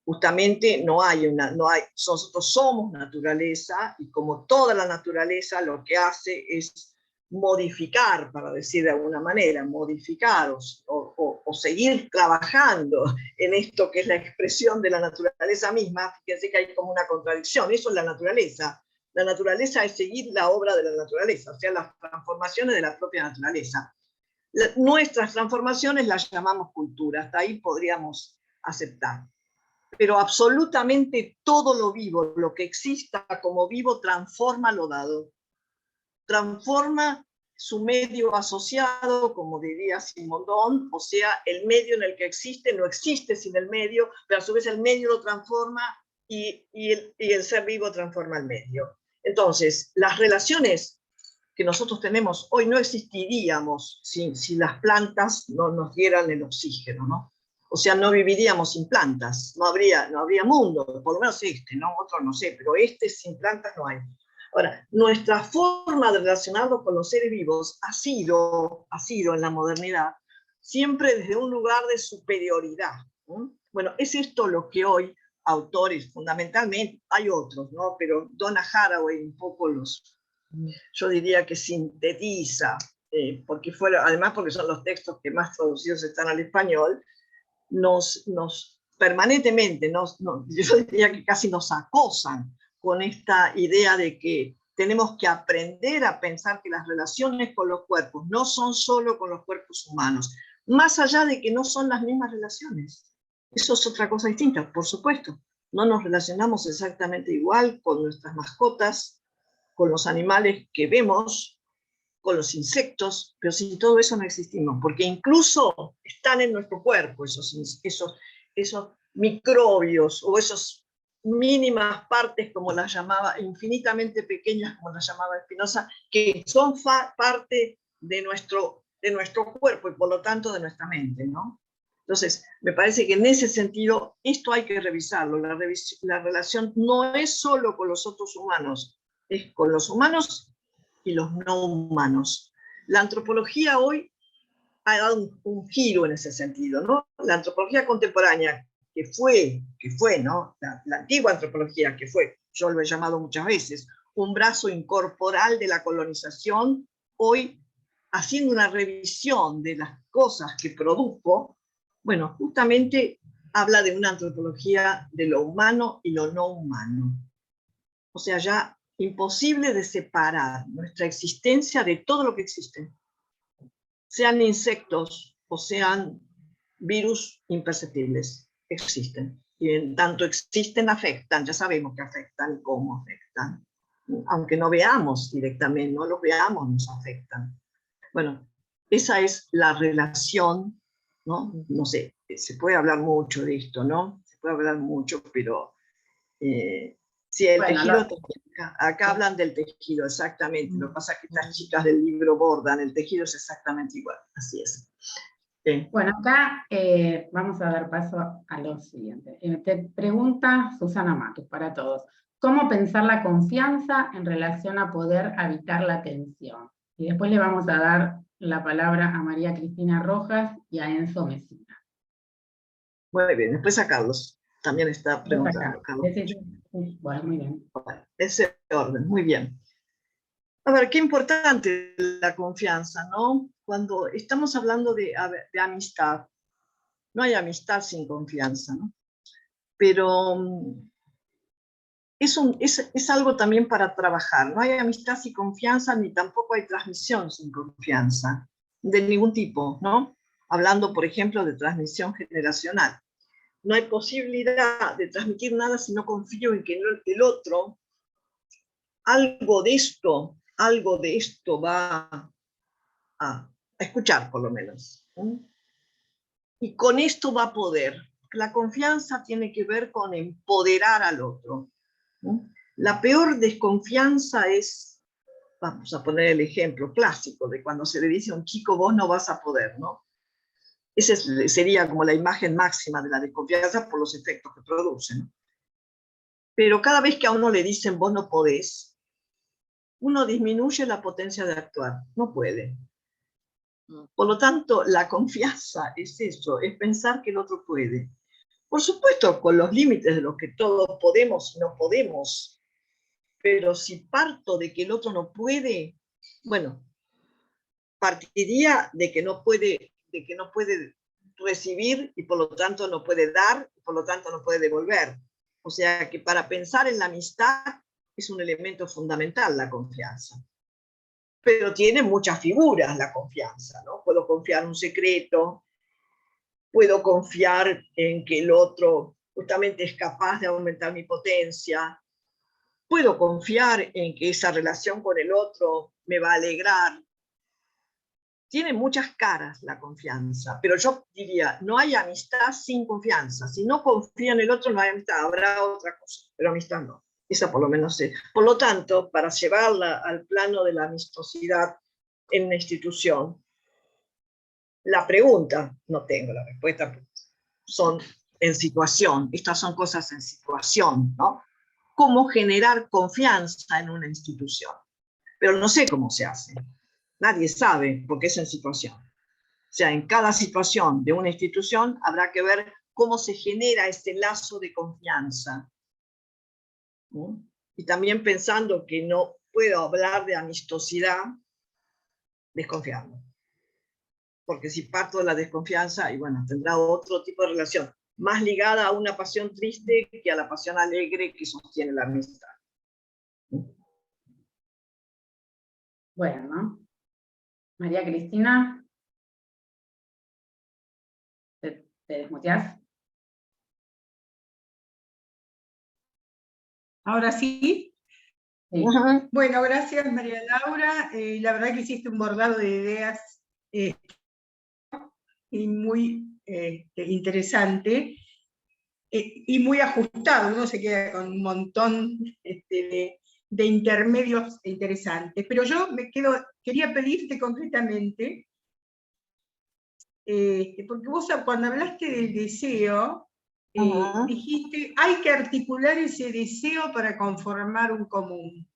Justamente nosotros somos naturaleza, y como toda la naturaleza lo que hace es modificar, para decir de alguna manera, modificar o seguir trabajando en esto que es la expresión de la naturaleza misma. Fíjense que hay como una contradicción, eso es la naturaleza. La naturaleza es seguir la obra de la naturaleza, o sea, las transformaciones de la propia naturaleza. Nuestras transformaciones las llamamos cultura, hasta ahí podríamos aceptar. Pero absolutamente todo lo vivo, lo que exista como vivo, transforma lo dado. Transforma su medio asociado, como diría Simondon, o sea, el medio en el que existe no existe sin el medio, pero a su vez el medio lo transforma y el ser vivo transforma el medio. Entonces, las relaciones que nosotros tenemos hoy no existiríamos si las plantas no nos dieran el oxígeno, ¿no? O sea, no viviríamos sin plantas, no habría mundo, por lo menos ¿no? Otro no sé, pero sin plantas no hay. Ahora, nuestra forma de relacionarnos con los seres vivos ha sido en la modernidad siempre desde un lugar de superioridad, ¿no? Bueno, es esto lo que hoy autores, fundamentalmente, hay otros, ¿no? Pero Donna Haraway un poco yo diría que sintetiza, además porque son los textos que más traducidos están al español, permanentemente, yo diría que casi nos acosan con esta idea de que tenemos que aprender a pensar que las relaciones con los cuerpos no son solo con los cuerpos humanos, más allá de que no son las mismas relaciones. Eso es otra cosa distinta, por supuesto. No nos relacionamos exactamente igual con nuestras mascotas, con los animales que vemos, con los insectos, pero sin todo eso no existimos, porque incluso están en nuestro cuerpo esos microbios o esas mínimas partes, como las llamaba, infinitamente pequeñas, como las llamaba Spinoza, que son parte de nuestro cuerpo y por lo tanto de nuestra mente, ¿no? Entonces, me parece que en ese sentido esto hay que revisarlo. La relación no es solo con los otros humanos, es con los humanos y los no humanos. La antropología hoy ha dado un giro en ese sentido, ¿no? La antropología contemporánea, que fue, ¿no? La antigua antropología, que fue, yo lo he llamado muchas veces, un brazo incorporal de la colonización, hoy haciendo una revisión de las cosas que produjo, bueno, justamente habla de una antropología de lo humano y lo no humano. O sea, ya imposible de separar nuestra existencia de todo lo que existe. Sean insectos o sean virus imperceptibles, existen. Y en tanto existen, afectan, ya sabemos que afectan y cómo afectan. Aunque no veamos directamente, no los veamos, nos afectan. Bueno, esa es la relación, ¿no? No sé, se puede hablar mucho de esto, ¿no? Se puede hablar mucho, pero sí, el tejido, acá hablan del tejido, exactamente. Lo que pasa es que estas chicas del libro bordan, el tejido es exactamente igual, así es. Bueno, acá vamos a dar paso a lo siguiente. Te pregunta Susana Matus, para todos. ¿Cómo pensar la confianza en relación a poder habitar la tensión? Y después le vamos a dar la palabra a María Cristina Rojas y a Enzo Mesina. Muy bien, después a Carlos. También está preguntando, Carlos. Bueno, muy bien. Bueno, ese orden, muy bien. A ver, qué importante la confianza, ¿no? Cuando estamos hablando de amistad, no hay amistad sin confianza, ¿no? Pero es algo también para trabajar. No hay amistad sin confianza, ni tampoco hay transmisión sin confianza, de ningún tipo, ¿no? Hablando, por ejemplo, de transmisión generacional. No hay posibilidad de transmitir nada si no confío en que el otro, algo de esto va a escuchar, por lo menos. Y con esto va a poder. La confianza tiene que ver con empoderar al otro. La peor desconfianza es, vamos a poner el ejemplo clásico de cuando se le dice a un chico, vos no vas a poder, ¿no? Esa sería como la imagen máxima de la desconfianza por los efectos que produce, ¿no? Pero cada vez que a uno le dicen, vos no podés, uno disminuye la potencia de actuar, no puede. Por lo tanto, la confianza es eso, es pensar que el otro puede. Por supuesto, con los límites de los que todos podemos y no podemos, pero si parto de que el otro no puede, bueno, partiría de que no puede recibir y por lo tanto no puede dar, y por lo tanto no puede devolver. O sea que para pensar en la amistad es un elemento fundamental la confianza. Pero tiene muchas figuras la confianza, ¿no? Puedo confiar en un secreto, puedo confiar en que el otro justamente es capaz de aumentar mi potencia, puedo confiar en que esa relación con el otro me va a alegrar. Tiene muchas caras la confianza, pero yo diría, no hay amistad sin confianza. Si no confío en el otro, no hay amistad, habrá otra cosa, pero amistad no. Esa por lo menos es. Por lo tanto, para llevarla al plano de la amistosidad en una institución, la pregunta, no tengo la respuesta, son en situación, estas son cosas en situación, ¿no? Cómo generar confianza en una institución. Pero no sé cómo se hace. Nadie sabe porque es en situación. O sea, en cada situación de una institución habrá que ver cómo se genera este lazo de confianza. ¿No? Y también pensando que no puedo hablar de amistosidad desconfiando. Porque si parto de la desconfianza, y bueno, tendrá otro tipo de relación, más ligada a una pasión triste que a la pasión alegre que sostiene la amistad. Bueno, ¿no? María Cristina, ¿te desmuteás? Ahora sí. Sí. Bueno, gracias María Laura. La verdad que hiciste un bordado de ideas y muy interesante y muy ajustado. Uno se queda con un montón de intermedios interesantes. Pero yo quería pedirte concretamente, porque vos cuando hablaste del deseo, dijiste, hay que articular ese deseo para conformar un común.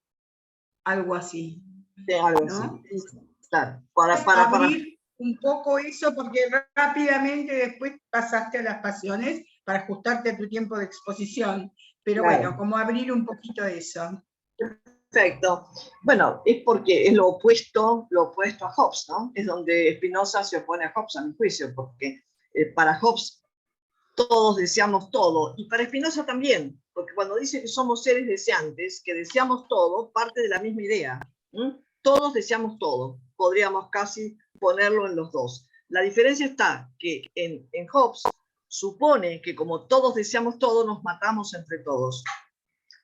Algo así. Sí, algo ¿no? así. Claro, para abrir un poco eso, porque rápidamente después pasaste a las pasiones para ajustarte a tu tiempo de exposición. Pero claro. bueno, como abrir un poquito de eso. Perfecto. Bueno, es porque es lo opuesto a Hobbes, ¿no? Es donde Spinoza se opone a Hobbes, a mi juicio, porque para Hobbes todos deseamos todo, y para Spinoza también, porque cuando dice que somos seres deseantes, que deseamos todo, parte de la misma idea. Todos deseamos todo, podríamos casi ponerlo en los dos. La diferencia está que en Hobbes supone que como todos deseamos todo, nos matamos entre todos.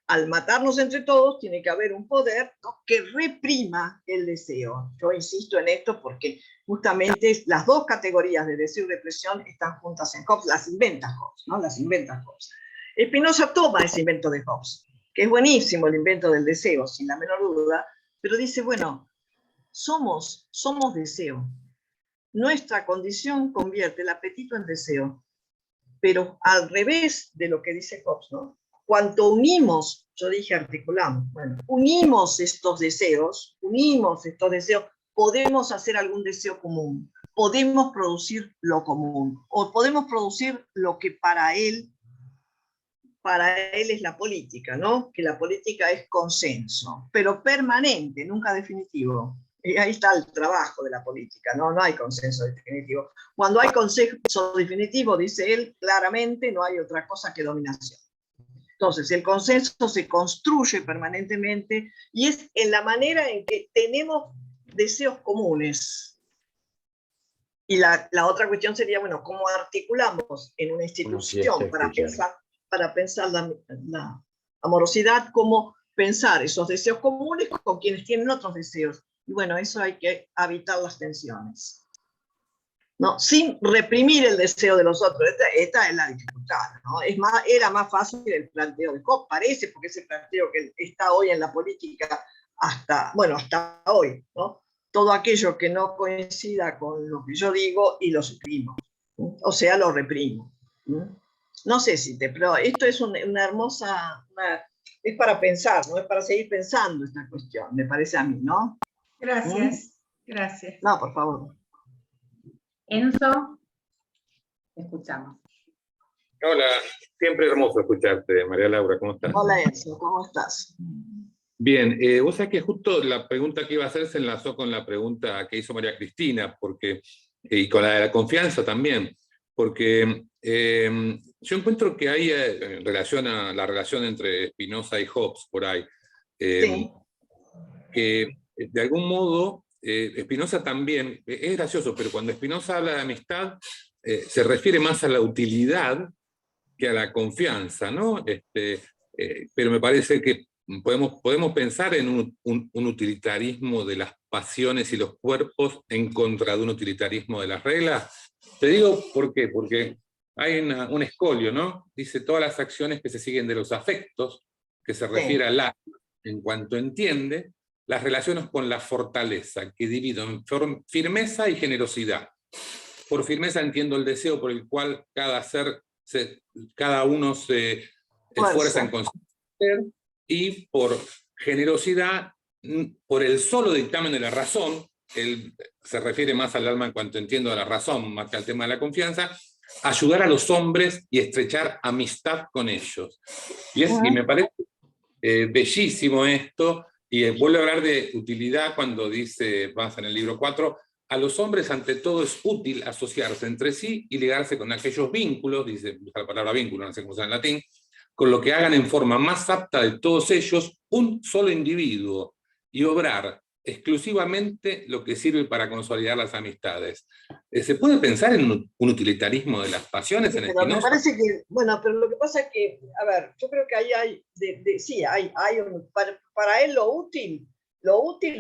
Al matarnos entre todos, tiene que haber un poder, ¿no?, que reprima el deseo. Yo insisto en esto porque justamente las dos categorías de deseo y represión están juntas en Hobbes, las inventa Hobbes, ¿no? Las inventa Hobbes. Spinoza toma ese invento de Hobbes, que es buenísimo el invento del deseo, sin la menor duda, pero dice, bueno, somos deseo. Nuestra condición convierte el apetito en deseo, pero al revés de lo que dice Hobbes, ¿no? Cuanto unimos, yo dije articulamos, bueno, unimos estos deseos, podemos hacer algún deseo común, podemos producir lo común, o podemos producir lo que para él es la política, ¿no? Que la política es consenso, pero permanente, nunca definitivo. Y ahí está el trabajo de la política, ¿no? No hay consenso definitivo. Cuando hay consenso definitivo, dice él claramente, no hay otra cosa que dominación. Entonces, el consenso se construye permanentemente y es en la manera en que tenemos deseos comunes. Y la otra cuestión sería, bueno, ¿cómo articulamos en una institución para pensar la amorosidad, cómo pensar esos deseos comunes con quienes tienen otros deseos? Y bueno, eso hay que evitar las tensiones, ¿no? Sin reprimir el deseo de los otros. Esta es la dificultad, ¿no? Era más fácil el planteo de Hobbes, parece, porque es el planteo que está hoy en la política hasta hoy, ¿no? Todo aquello que no coincida con lo que yo digo y lo suprimo, ¿no? O sea, lo reprimo, ¿no? No sé si pero esto es una hermosa, es para pensar, ¿no? Es para seguir pensando esta cuestión, me parece a mí, ¿no? Gracias, gracias. No, por favor. Enzo, te escuchamos. Hola, siempre hermoso escucharte, María Laura, ¿cómo estás? Hola Enzo, ¿cómo estás? Bien, vos sabés que justo la pregunta que iba a hacer se enlazó con la pregunta que hizo María Cristina, y con la de la confianza también, porque yo encuentro que hay en relación a la relación entre Spinoza y Hobbes por ahí, Sí. que de algún modo Spinoza también, es gracioso, pero cuando Spinoza habla de amistad, se refiere más a la utilidad que a la confianza, ¿no? Pero me parece que podemos pensar en un utilitarismo de las pasiones y los cuerpos en contra de un utilitarismo de las reglas. Te digo por qué, porque hay un escolio, ¿no? Dice todas las acciones que se siguen de los afectos, que se refiere al alma, en cuanto entiende, las relaciones con la fortaleza, que divido en firmeza y generosidad. Por firmeza entiendo el deseo por el cual cada uno se esfuerza en conseguir, y por generosidad, por el solo dictamen de la razón, él se refiere más al alma en cuanto entiendo a la razón, más que al tema de la confianza, ayudar a los hombres y estrechar amistad con ellos. Y me parece bellísimo esto, y vuelve a hablar de utilidad cuando dice, pasa en el libro 4, a los hombres ante todo es útil asociarse entre sí y ligarse con aquellos vínculos, dice la palabra vínculo, no sé cómo se llama en latín, con lo que hagan en forma más apta de todos ellos un solo individuo, y obrar exclusivamente lo que sirve para consolidar las amistades. ¿Se puede pensar en un utilitarismo de las pasiones en Spinoza? Me parece que, bueno, pero lo que pasa es que, a ver, yo creo que ahí hay, para él lo útil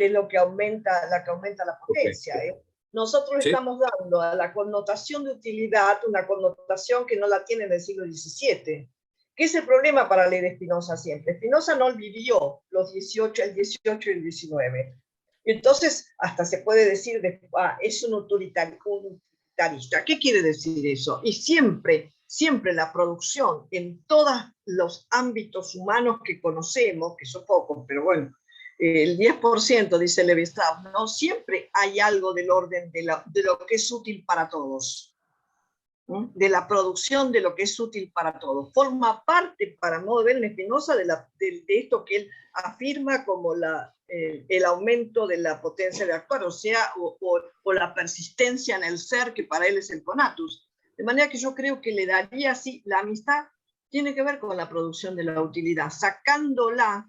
es lo que aumenta la potencia. Okay. Nosotros estamos dando a la connotación de utilidad una connotación que no la tiene en el siglo XVII. ¿Qué es el problema para leer Spinoza siempre? Spinoza no vivió el 18 y el 19. Y entonces hasta se puede decir, es un utilitarista. ¿Qué quiere decir eso? Y siempre la producción en todos los ámbitos humanos que conocemos, que son pocos, pero bueno, el 10%, dice Levi-Strauss, ¿no? Siempre hay algo del orden de lo que es útil para todos. De la producción de lo que es útil para todos. Forma parte, para modo de ver en Spinoza, de esto que él afirma como el aumento de la potencia de actuar, o sea, o la persistencia en el ser, que para él es el conatus. De manera que yo creo que le daría así, la amistad tiene que ver con la producción de la utilidad, sacándola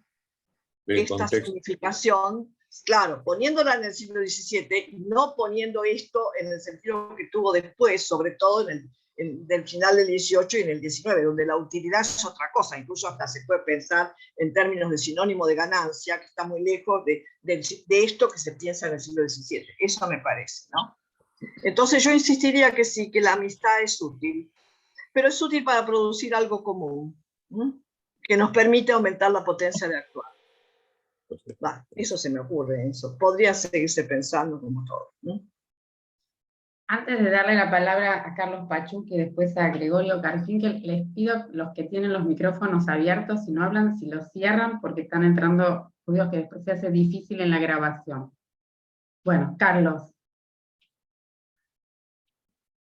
esta significación, claro, poniéndola en el siglo XVII y no poniendo esto en el sentido que tuvo después, sobre todo del final del XVIII y en el XIX, donde la utilidad es otra cosa, incluso hasta se puede pensar en términos de sinónimo de ganancia, que está muy lejos de esto que se piensa en el siglo XVII. Eso me parece, ¿no? Entonces yo insistiría que sí, que la amistad es útil, pero es útil para producir algo común, ¿no? Que nos permite aumentar la potencia de actuar. Eso se me ocurre, eso. Podría seguirse pensando como todo, ¿no? Antes de darle la palabra a Carlos Pachú, que después a Gregorio Karfinkel, les pido los que tienen los micrófonos abiertos, si no hablan, si los cierran, porque están entrando ruidos que después se hace difícil en la grabación. Bueno, Carlos.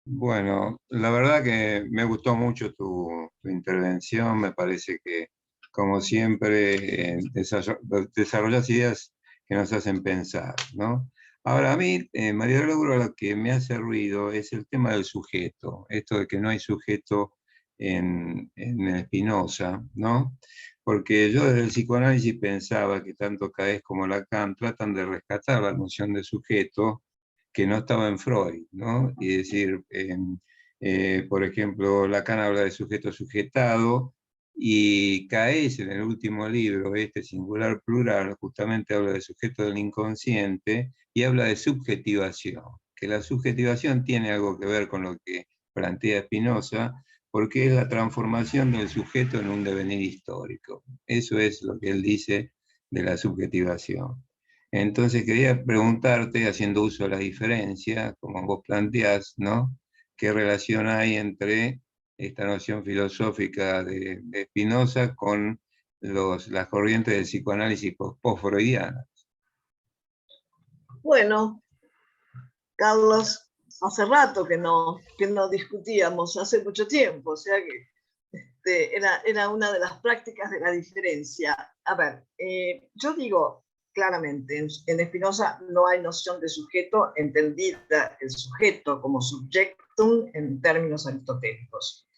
Bueno, la verdad que me gustó mucho tu intervención, me parece que, como siempre, desarrollas ideas que nos hacen pensar, ¿no? Ahora, a mí, María Laura, lo que me hace ruido es el tema del sujeto, esto de que no hay sujeto en Spinoza, ¿no? Porque yo desde el psicoanálisis pensaba que tanto Caes como Lacan tratan de rescatar la noción de sujeto que no estaba en Freud, ¿no? Y decir, por ejemplo, Lacan habla de sujeto sujetado, y Caes en el último libro, este singular plural, justamente habla de sujeto del inconsciente y habla de subjetivación, que la subjetivación tiene algo que ver con lo que plantea Spinoza, porque es la transformación del sujeto en un devenir histórico. Eso es lo que él dice de la subjetivación. Entonces quería preguntarte, haciendo uso de la diferencia, como vos planteás, ¿no? ¿Qué relación hay entre esta noción filosófica de Spinoza con las corrientes del psicoanálisis post-freudianas? Bueno, Carlos, hace rato que no discutíamos, hace mucho tiempo, o sea que era una de las prácticas de la diferencia. A ver, yo digo claramente, en Spinoza no hay noción de sujeto entendida el sujeto como subjectum en términos aristotélicos.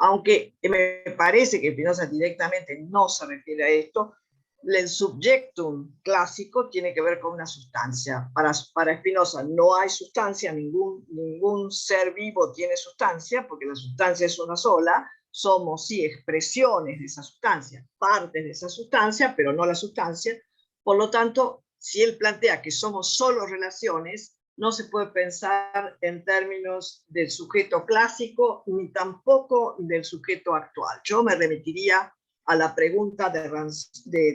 Aunque me parece que Spinoza directamente no se refiere a esto, el subjectum clásico tiene que ver con una sustancia. Para Spinoza no hay sustancia, ningún ser vivo tiene sustancia, porque la sustancia es una sola, somos sí expresiones de esa sustancia, partes de esa sustancia, pero no la sustancia. Por lo tanto, si él plantea que somos solo relaciones, no se puede pensar en términos del sujeto clásico ni tampoco del sujeto actual. Yo me remitiría a la pregunta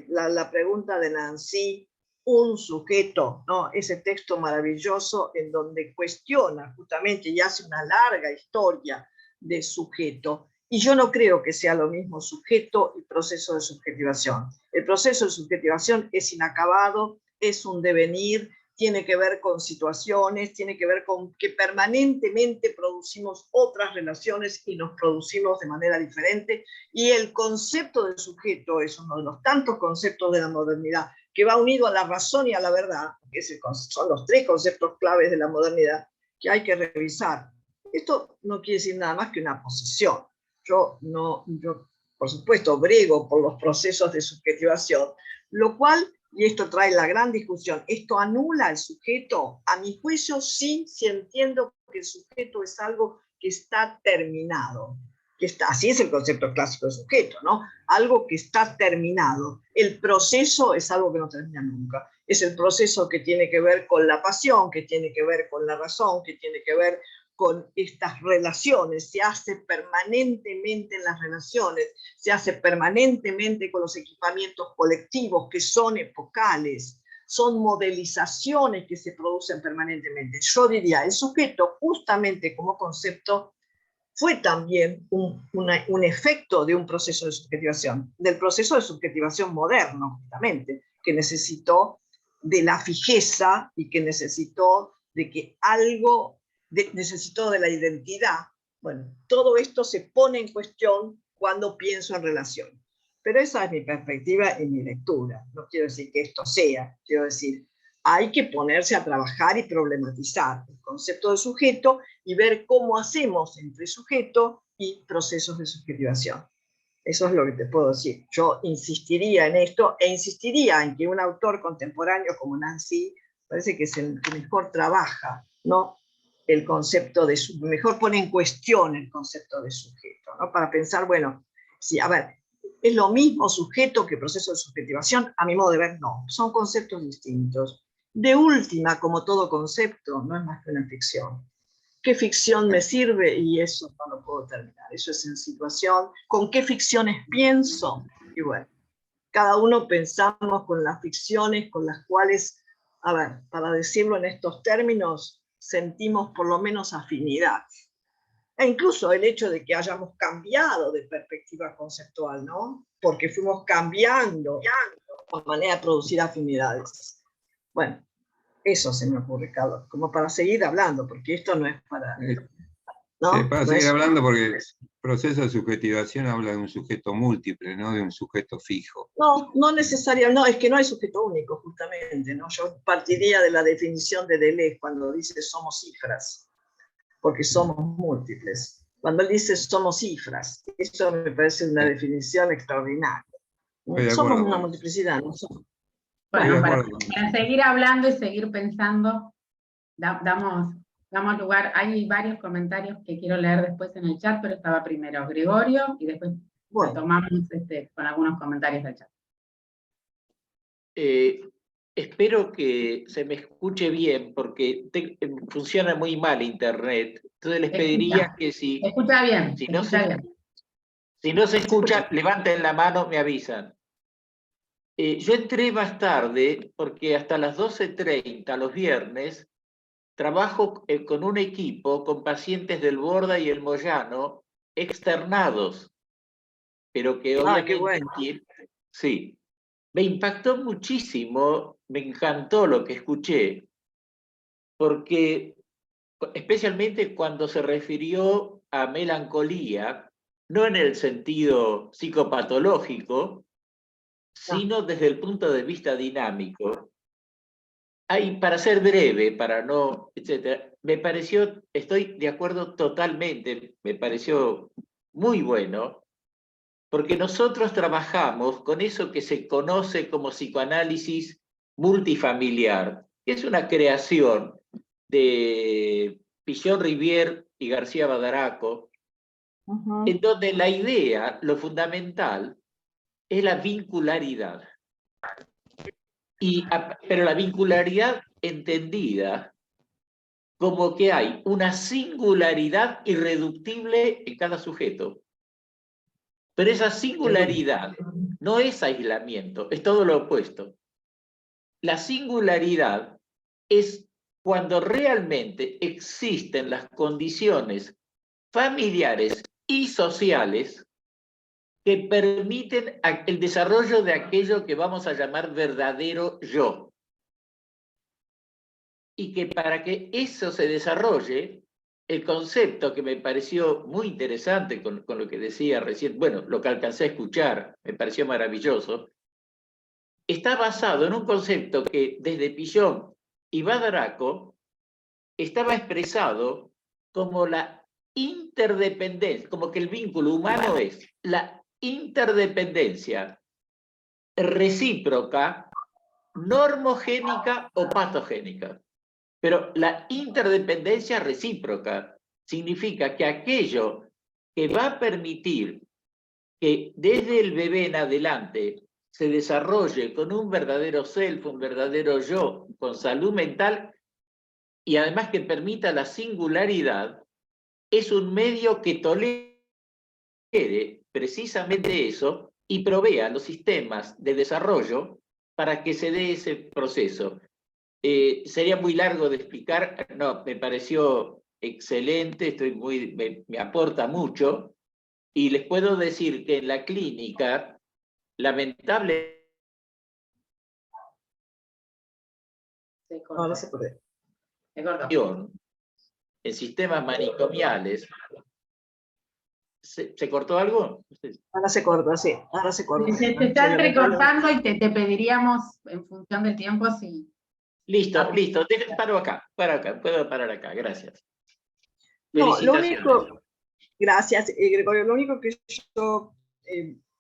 la pregunta de Nancy, un sujeto, ¿no? Ese texto maravilloso en donde cuestiona justamente y hace una larga historia de sujeto. Y yo no creo que sea lo mismo sujeto y proceso de subjetivación. El proceso de subjetivación es inacabado, es un devenir, tiene que ver con situaciones, tiene que ver con que permanentemente producimos otras relaciones y nos producimos de manera diferente. Y el concepto del sujeto es uno de los tantos conceptos de la modernidad que va unido a la razón y a la verdad, que son los tres conceptos claves de la modernidad que hay que revisar. Esto no quiere decir nada más que una posición. Yo, por supuesto, brego por los procesos de subjetivación, lo cual, y esto trae la gran discusión, ¿esto anula al sujeto? A mi juicio, sí, si entiendo que el sujeto es algo que está terminado. Así es el concepto clásico de sujeto, ¿no? Algo que está terminado. El proceso es algo que no termina nunca. Es el proceso que tiene que ver con la pasión, que tiene que ver con la razón, que tiene que ver con estas relaciones, se hace permanentemente en las relaciones, se hace permanentemente con los equipamientos colectivos que son epocales, son modelizaciones que se producen permanentemente. Yo diría, el sujeto justamente como concepto fue también un efecto de un proceso de subjetivación, del proceso de subjetivación moderno, justamente, que necesitó de la fijeza y que necesitó de que algo necesitó de la identidad. Bueno, todo esto se pone en cuestión cuando pienso en relación. Pero esa es mi perspectiva y mi lectura. No quiero decir que esto sea, quiero decir, hay que ponerse a trabajar y problematizar el concepto de sujeto y ver cómo hacemos entre sujeto y procesos de subjetivación. Eso es lo que te puedo decir. Yo insistiría en esto, e insistiría en que un autor contemporáneo como Nancy, parece que es el que mejor trabaja, ¿no? El concepto de mejor pone en cuestión el concepto de sujeto, ¿no? Para pensar, bueno, sí, a ver, ¿es lo mismo sujeto que proceso de subjetivación? A mi modo de ver, no. Son conceptos distintos. De última, como todo concepto, no es más que una ficción. ¿Qué ficción me sirve? Y eso no lo puedo terminar. Eso es en situación. ¿Con qué ficciones pienso? Y bueno, cada uno pensamos con las ficciones con las cuales, a ver, para decirlo en estos términos, sentimos por lo menos afinidad. E incluso el hecho de que hayamos cambiado de perspectiva conceptual, ¿no? Porque fuimos cambiando la manera de producir afinidades. Bueno, eso se me ocurre, Carlos, como para seguir hablando, porque esto no es para... ¿no? Para No seguir es, hablando, porque el proceso de subjetivación habla de un sujeto múltiple, no de un sujeto fijo. no, no necesariamente, no, es que no hay sujeto único, justamente, ¿no? Yo partiría de la definición de Deleuze cuando dice somos cifras, porque somos múltiples. Cuando él dice somos cifras, eso me parece una definición extraordinaria. Estoy de Somos acuerdo una con- multiplicidad, ¿no? estoy de Bueno, acuerdo con para seguir hablando y seguir pensando, damos lugar, hay varios comentarios que quiero leer después en el chat, pero estaba primero Gregorio y después Bueno, retomamos con algunos comentarios del chat. Espero que se me escuche bien, porque funciona muy mal internet. Entonces les pediría que Se escucha bien, si se no escucha se, bien. si no se escucha, levanten la mano, me avisan. Yo entré más tarde porque hasta las 12:30 los viernes trabajo con un equipo con pacientes del Borda y el Moyano externados, pero que qué obviamente bueno. sí. Me impactó muchísimo, me encantó lo que escuché, porque especialmente cuando se refirió a melancolía, no en el sentido psicopatológico, sino desde el punto de vista dinámico. Para ser breve, para no, etcétera, me pareció, estoy de acuerdo totalmente, me pareció muy bueno, porque nosotros trabajamos con eso que se conoce como psicoanálisis multifamiliar, que es una creación de Pichon Rivière y García Badaraco, en donde la idea, lo fundamental, es la vincularidad. Pero la vincularidad entendida como que hay una singularidad irreductible en cada sujeto. Pero esa singularidad no es aislamiento, es todo lo opuesto. La singularidad es cuando realmente existen las condiciones familiares y sociales que permiten el desarrollo de aquello que vamos a llamar verdadero yo. Y que para que eso se desarrolle, el concepto que me pareció muy interesante con lo que decía recién, bueno, lo que alcancé a escuchar, me pareció maravilloso, está basado en un concepto que desde Pichon y Badaraco estaba expresado como la interdependencia, como que el vínculo humano es la interdependencia recíproca, normogénica o patogénica. Pero la interdependencia recíproca significa que aquello que va a permitir que desde el bebé en adelante se desarrolle con un verdadero self, un verdadero yo, con salud mental, y además que permita la singularidad, es un medio que tolere precisamente eso y provea los sistemas de desarrollo para que se dé ese proceso. Sería muy largo de explicar, no, me pareció excelente, me aporta mucho, y les puedo decir que en la clínica, lamentablemente, No se puede. en sistemas manicomiales, ¿se cortó algo? Ahora se corta, sí, ahora se corta. Te está entrecortando y te pediríamos, en función del tiempo, si... Listo, paro acá, puedo parar acá, gracias. No, lo Felicitaciones. único, gracias, Gregorio, lo único que yo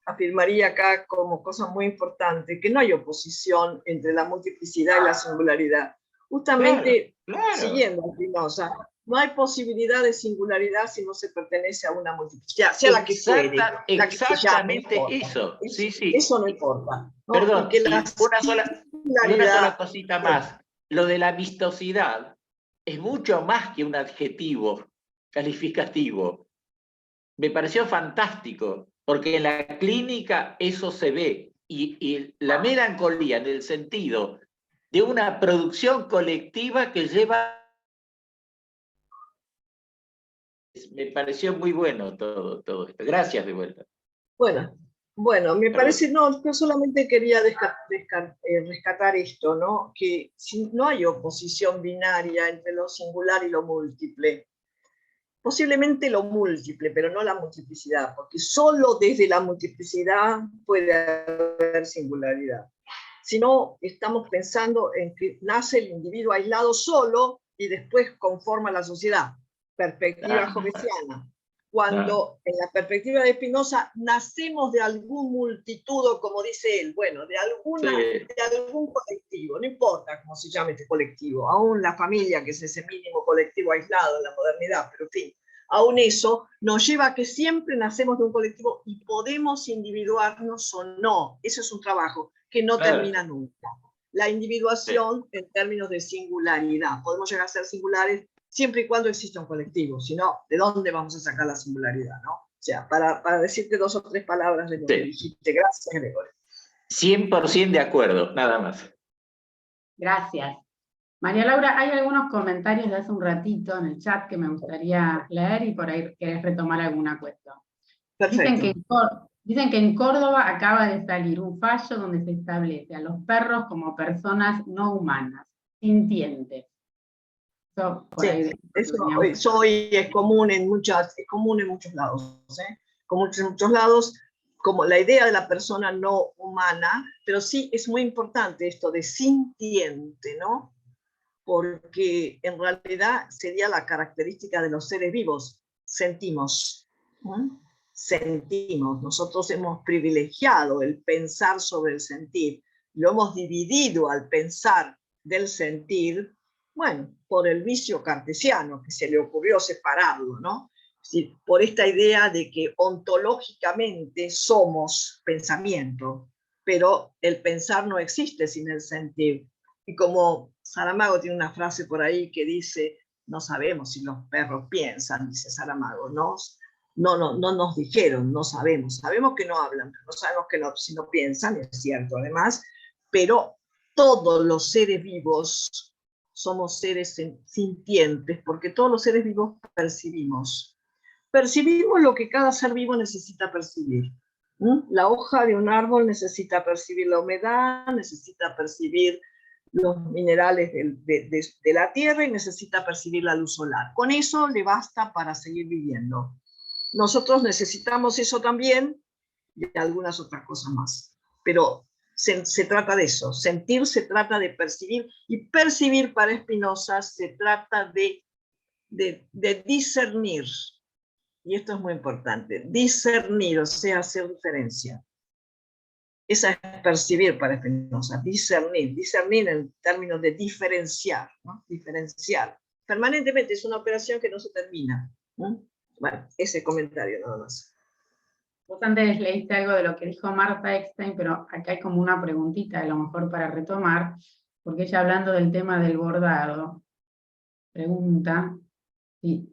afirmaría acá como cosa muy importante que no hay oposición entre la multiplicidad y la singularidad. Justamente, Claro. siguiendo a Spinoza, no hay posibilidad de singularidad si no se pertenece a una multiplicidad, sea la que fuere. Exactamente eso. Sí, sí. Eso no importa, ¿no? Perdón, Y que la y una sola cosita más. Lo de la vistosidad es mucho más que un adjetivo calificativo. Me pareció fantástico, porque en la clínica eso se ve, y la melancolía en el sentido de una producción colectiva que lleva... Me pareció muy bueno todo esto. Gracias de vuelta. Bueno, me parece, no, yo solamente quería rescatar esto, ¿no? Que no hay oposición binaria entre lo singular y lo múltiple. Posiblemente lo múltiple, pero no la multiplicidad, porque solo desde la multiplicidad puede haber singularidad. Si no, estamos pensando en que nace el individuo aislado solo y después conforma la sociedad. Perspectiva hobbesiana. Cuando en la perspectiva de Spinoza nacemos de algún multitudo, como dice él, bueno, de algún colectivo, no importa cómo se llame este colectivo, aún la familia, que es ese mínimo colectivo aislado en la modernidad, pero en fin, aún eso nos lleva a que siempre nacemos de un colectivo y podemos individuarnos o no. Eso es un trabajo que no termina nunca. La individuación en términos de singularidad. Podemos llegar a ser singulares siempre y cuando exista un colectivo, si no, ¿de dónde vamos a sacar la singularidad? ¿No? O sea, para decirte 2 o 3 palabras de lo que dijiste. Gracias, Gregorio. 100% de acuerdo, nada más. Gracias. María Laura, hay algunos comentarios de hace un ratito en el chat que me gustaría leer y por ahí querés retomar alguna cuestión. Dicen que en Córdoba acaba de salir un fallo donde se establece a los perros como personas no humanas, sintientes. Eso hoy es común en muchos lados, como en muchos lados, como la idea de la persona no humana, pero sí es muy importante esto de sintiente, ¿no? Porque en realidad sería la característica de los seres vivos, sentimos, ¿no? Sentimos, nosotros hemos privilegiado el pensar sobre el sentir, lo hemos dividido al pensar del sentir, bueno, por el vicio cartesiano, que se le ocurrió separarlo, ¿no? Es decir, por esta idea de que ontológicamente somos pensamiento, pero el pensar no existe sin el sentir. Y como Saramago tiene una frase por ahí que dice, no sabemos si los perros piensan, dice Saramago, no nos dijeron, no sabemos que no hablan, pero no sabemos que si no piensan, es cierto además, pero todos los seres vivos somos seres sintientes, porque todos los seres vivos percibimos lo que cada ser vivo necesita percibir. La hoja de un árbol necesita percibir la humedad, necesita percibir los minerales de la tierra y necesita percibir la luz solar. Con eso le basta para seguir viviendo. Nosotros necesitamos eso también y algunas otras cosas más. Pero se trata de eso. Sentir se trata de percibir, y percibir para Spinoza se trata de discernir. Y esto es muy importante. Discernir, o sea, hacer diferencia. Esa es percibir para Spinoza, discernir en términos de diferenciar, ¿no? Diferenciar. Permanentemente es una operación que no se termina, ¿no? Bueno, ese comentario nada más. Vos antes leíste algo de lo que dijo Martha Eckstein, pero acá hay como una preguntita, a lo mejor para retomar, porque ella hablando del tema del bordado, pregunta, sí,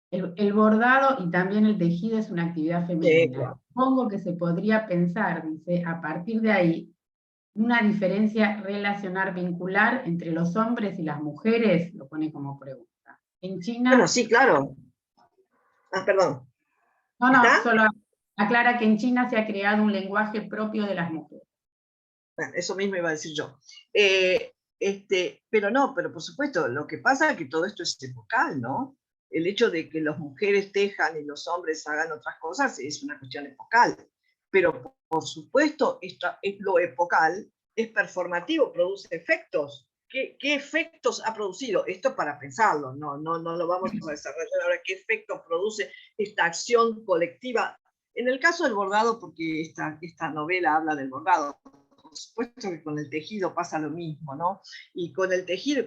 el bordado y también el tejido es una actividad femenina. Claro. Supongo que se podría pensar, dice, a partir de ahí, una diferencia relacionar vincular entre los hombres y las mujeres, lo pone como pregunta. En China... Bueno, sí, claro. Perdón. No, solo aclara que en China se ha creado un lenguaje propio de las mujeres. Bueno, eso mismo iba a decir yo. Pero por supuesto, lo que pasa es que todo esto es epocal, ¿no? El hecho de que las mujeres tejan y los hombres hagan otras cosas es una cuestión epocal. Pero, por supuesto, lo epocal es performativo, produce efectos. ¿Qué efectos ha producido? Esto para pensarlo, no lo vamos a desarrollar ahora. ¿Qué efectos produce esta acción colectiva En el caso del bordado, porque esta novela habla del bordado, por supuesto que con el tejido pasa lo mismo, ¿no? Y con el tejido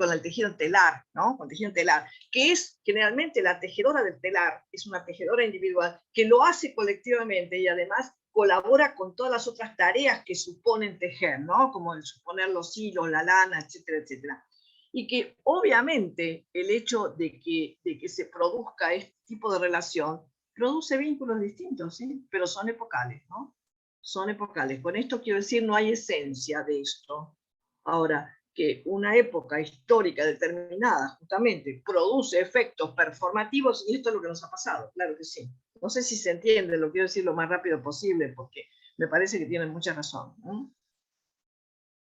telar, ¿no? Con tejido telar, que es generalmente la tejedora del telar, es una tejedora individual que lo hace colectivamente y además colabora con todas las otras tareas que suponen tejer, ¿no? Como el suponer los hilos, la lana, etcétera, etcétera. Y que obviamente el hecho de que se produzca este tipo de relación produce vínculos distintos, ¿sí? Pero son epocales, ¿no? Son epocales. Con esto quiero decir, no hay esencia de esto. Ahora, que una época histórica determinada justamente produce efectos performativos, y esto es lo que nos ha pasado, claro que sí. No sé si se entiende, lo quiero decir lo más rápido posible, porque me parece que tienen mucha razón, ¿no?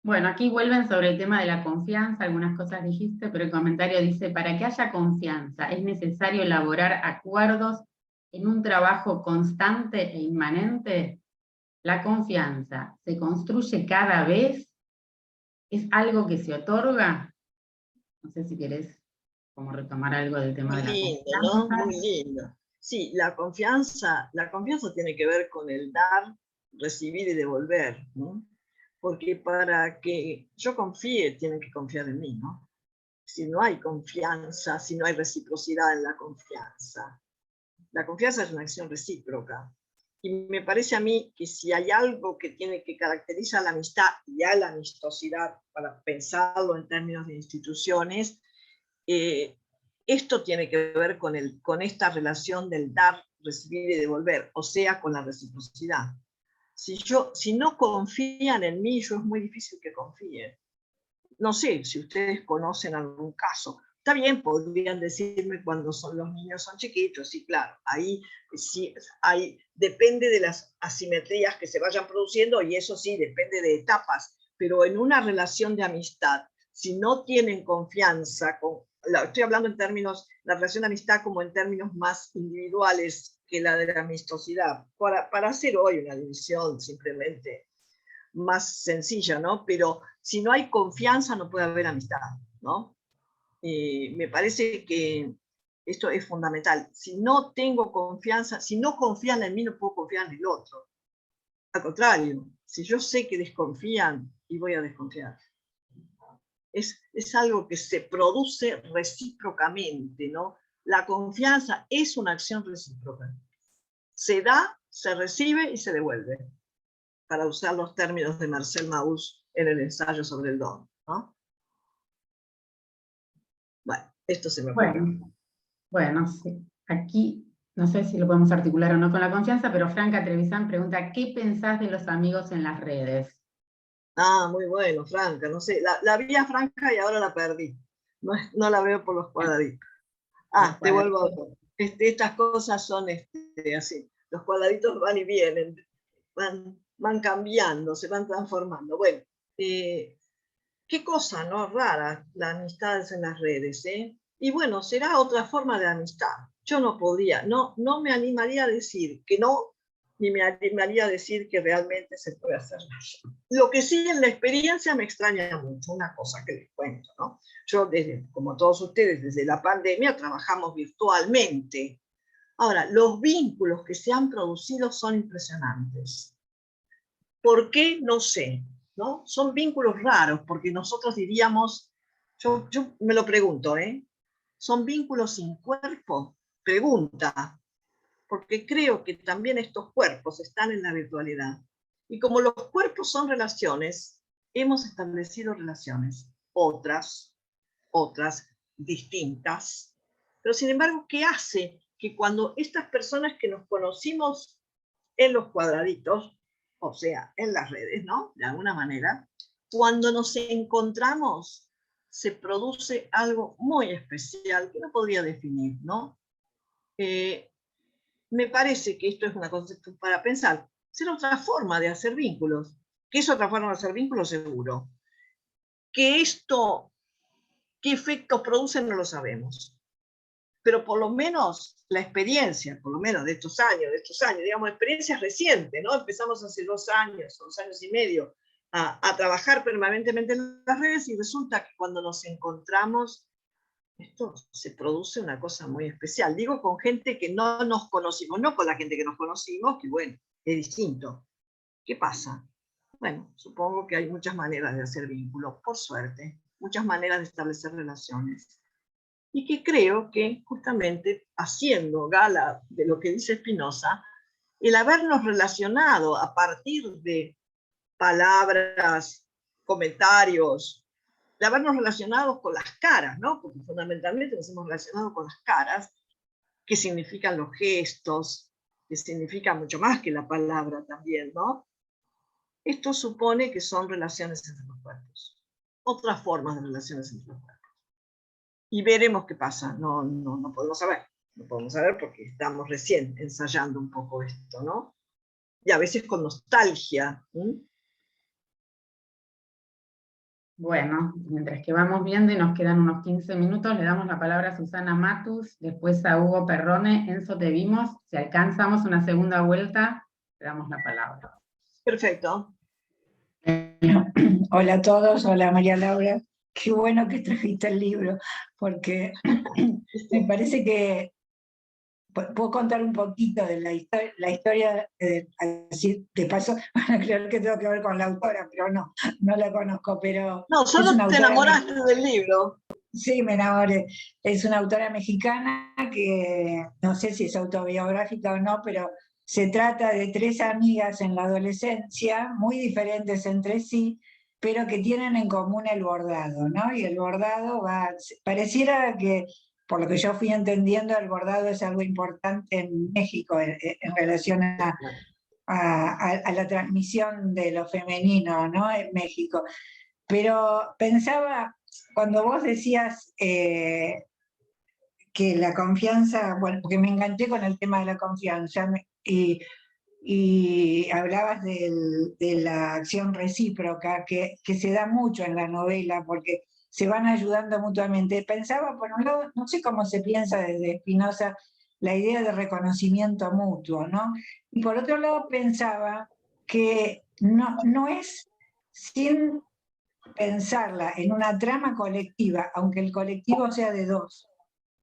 Bueno, aquí vuelven sobre el tema de la confianza, algunas cosas dijiste, pero el comentario dice, para que haya confianza es necesario elaborar acuerdos en un trabajo constante e inmanente. La confianza se construye cada vez, es algo que se otorga. No sé si querés como retomar algo del tema Muy de la lindo, confianza. ¿no? Muy lindo. Sí, la confianza tiene que ver con el dar, recibir y devolver, ¿no? Porque para que yo confíe, tienen que confiar en mí, ¿no? Si no hay confianza, si no hay reciprocidad en la confianza es una acción recíproca. Y me parece a mí que si hay algo que tiene que caracterizar la amistad y a la amistosidad, para pensarlo en términos de instituciones, esto tiene que ver con esta relación del dar, recibir y devolver, o sea, con la reciprocidad. Si no confían en mí, yo es muy difícil que confíen. No sé si ustedes conocen algún caso. Está bien, podrían decirme cuando los niños son chiquitos, sí, claro. Ahí sí, depende de las asimetrías que se vayan produciendo y eso sí, depende de etapas. Pero en una relación de amistad, si no tienen confianza, estoy hablando en términos, la relación de amistad como en términos más individuales que la de la amistosidad, para hacer hoy una división simplemente más sencilla, ¿no? Pero si no hay confianza no puede haber amistad, ¿no? Me parece que esto es fundamental. Si no tengo confianza, si no confían en mí, no puedo confiar en el otro. Al contrario, si yo sé que desconfían, y voy a desconfiar. Es algo que se produce recíprocamente, ¿no? La confianza es una acción recíproca. Se da, se recibe y se devuelve, para usar los términos de Marcel Mauss en el ensayo sobre el don, ¿no? Bueno, esto se me ocurre. Bueno, sí. Aquí, no sé si lo podemos articular o no con la confianza, pero Franca Trevisan pregunta, ¿qué pensás de los amigos en las redes? Ah, muy bueno, Franca, no sé, la vi a Franca y ahora la perdí. No la veo por los cuadraditos. Ah, te vuelvo a ver. Estas cosas son así. Los cuadraditos van y vienen, van cambiando, se van transformando. Bueno, qué cosa, ¿no? Rara, la amistad en las redes, ¿eh? Y bueno, será otra forma de amistad. Yo no podría, no me animaría a decir que no, ni me animaría a decir que realmente se puede hacer nada. Lo que sí en la experiencia me extraña mucho, una cosa que les cuento, ¿no? Yo, como todos ustedes, desde la pandemia trabajamos virtualmente. Ahora, los vínculos que se han producido son impresionantes. ¿Por qué? No sé, ¿no? Son vínculos raros, porque nosotros diríamos, yo me lo pregunto, ¿eh? ¿Son vínculos sin cuerpo? Pregunta, porque creo que también estos cuerpos están en la virtualidad. Y como los cuerpos son relaciones, hemos establecido relaciones, otras distintas. Pero sin embargo, ¿qué hace que cuando estas personas que nos conocimos en los cuadraditos, o sea, en las redes, ¿no? De alguna manera, cuando nos encontramos, se produce algo muy especial que no podría definir, ¿no? Me parece que esto es una cosa para pensar. Será otra forma de hacer vínculos. ¿Qué es otra forma de hacer vínculos? Seguro. Que esto, ¿qué efectos produce? No lo sabemos. Pero por lo menos la experiencia, por lo menos de estos años, digamos, experiencias recientes, ¿no? Empezamos hace 2 años y medio, a trabajar permanentemente en las redes y resulta que cuando nos encontramos esto se produce una cosa muy especial. Digo con gente que no nos conocimos, no con la gente que nos conocimos, que bueno, es distinto. ¿Qué pasa? Bueno, supongo que hay muchas maneras de hacer vínculos, por suerte, muchas maneras de establecer relaciones. Y que creo que justamente haciendo gala de lo que dice Spinoza, el habernos relacionado a partir de palabras, comentarios, de habernos relacionado con las caras, ¿no? Porque fundamentalmente nos hemos relacionado con las caras, que significan los gestos, que significan mucho más que la palabra también, ¿no? Esto supone que son relaciones entre los cuerpos, otras formas de relaciones entre los cuerpos. Y veremos qué pasa, no podemos saber. No podemos saber porque estamos recién ensayando un poco esto, ¿no? Y a veces con nostalgia. Bueno, mientras que vamos viendo y nos quedan unos 15 minutos, le damos la palabra a Susana Matus, después a Hugo Perrone. Enzo, te vimos. Si alcanzamos una segunda vuelta, le damos la palabra. Perfecto. Hola a todos, hola María Laura. Qué bueno que trajiste el libro, porque me parece que puedo contar un poquito de la historia, así de paso van a creer que tengo que ver con la autora, pero no la conozco, pero no, solo es una te enamoraste del libro. Sí, me enamoré. Es una autora mexicana que no sé si es autobiográfica o no, pero se trata de 3 amigas en la adolescencia, muy diferentes entre sí, pero que tienen en común el bordado, ¿no? Y el bordado pareciera que, por lo que yo fui entendiendo, el bordado es algo importante en México en relación a la transmisión de lo femenino, ¿no? En México. Pero pensaba, cuando vos decías que la confianza, bueno, porque me enganché con el tema de la confianza, y hablabas de la acción recíproca, que se da mucho en la novela, porque se van ayudando mutuamente. Pensaba, por un lado, no sé cómo se piensa desde Spinoza, la idea de reconocimiento mutuo, ¿no? Y por otro lado pensaba que no es sin pensarla en una trama colectiva, aunque el colectivo sea de 2,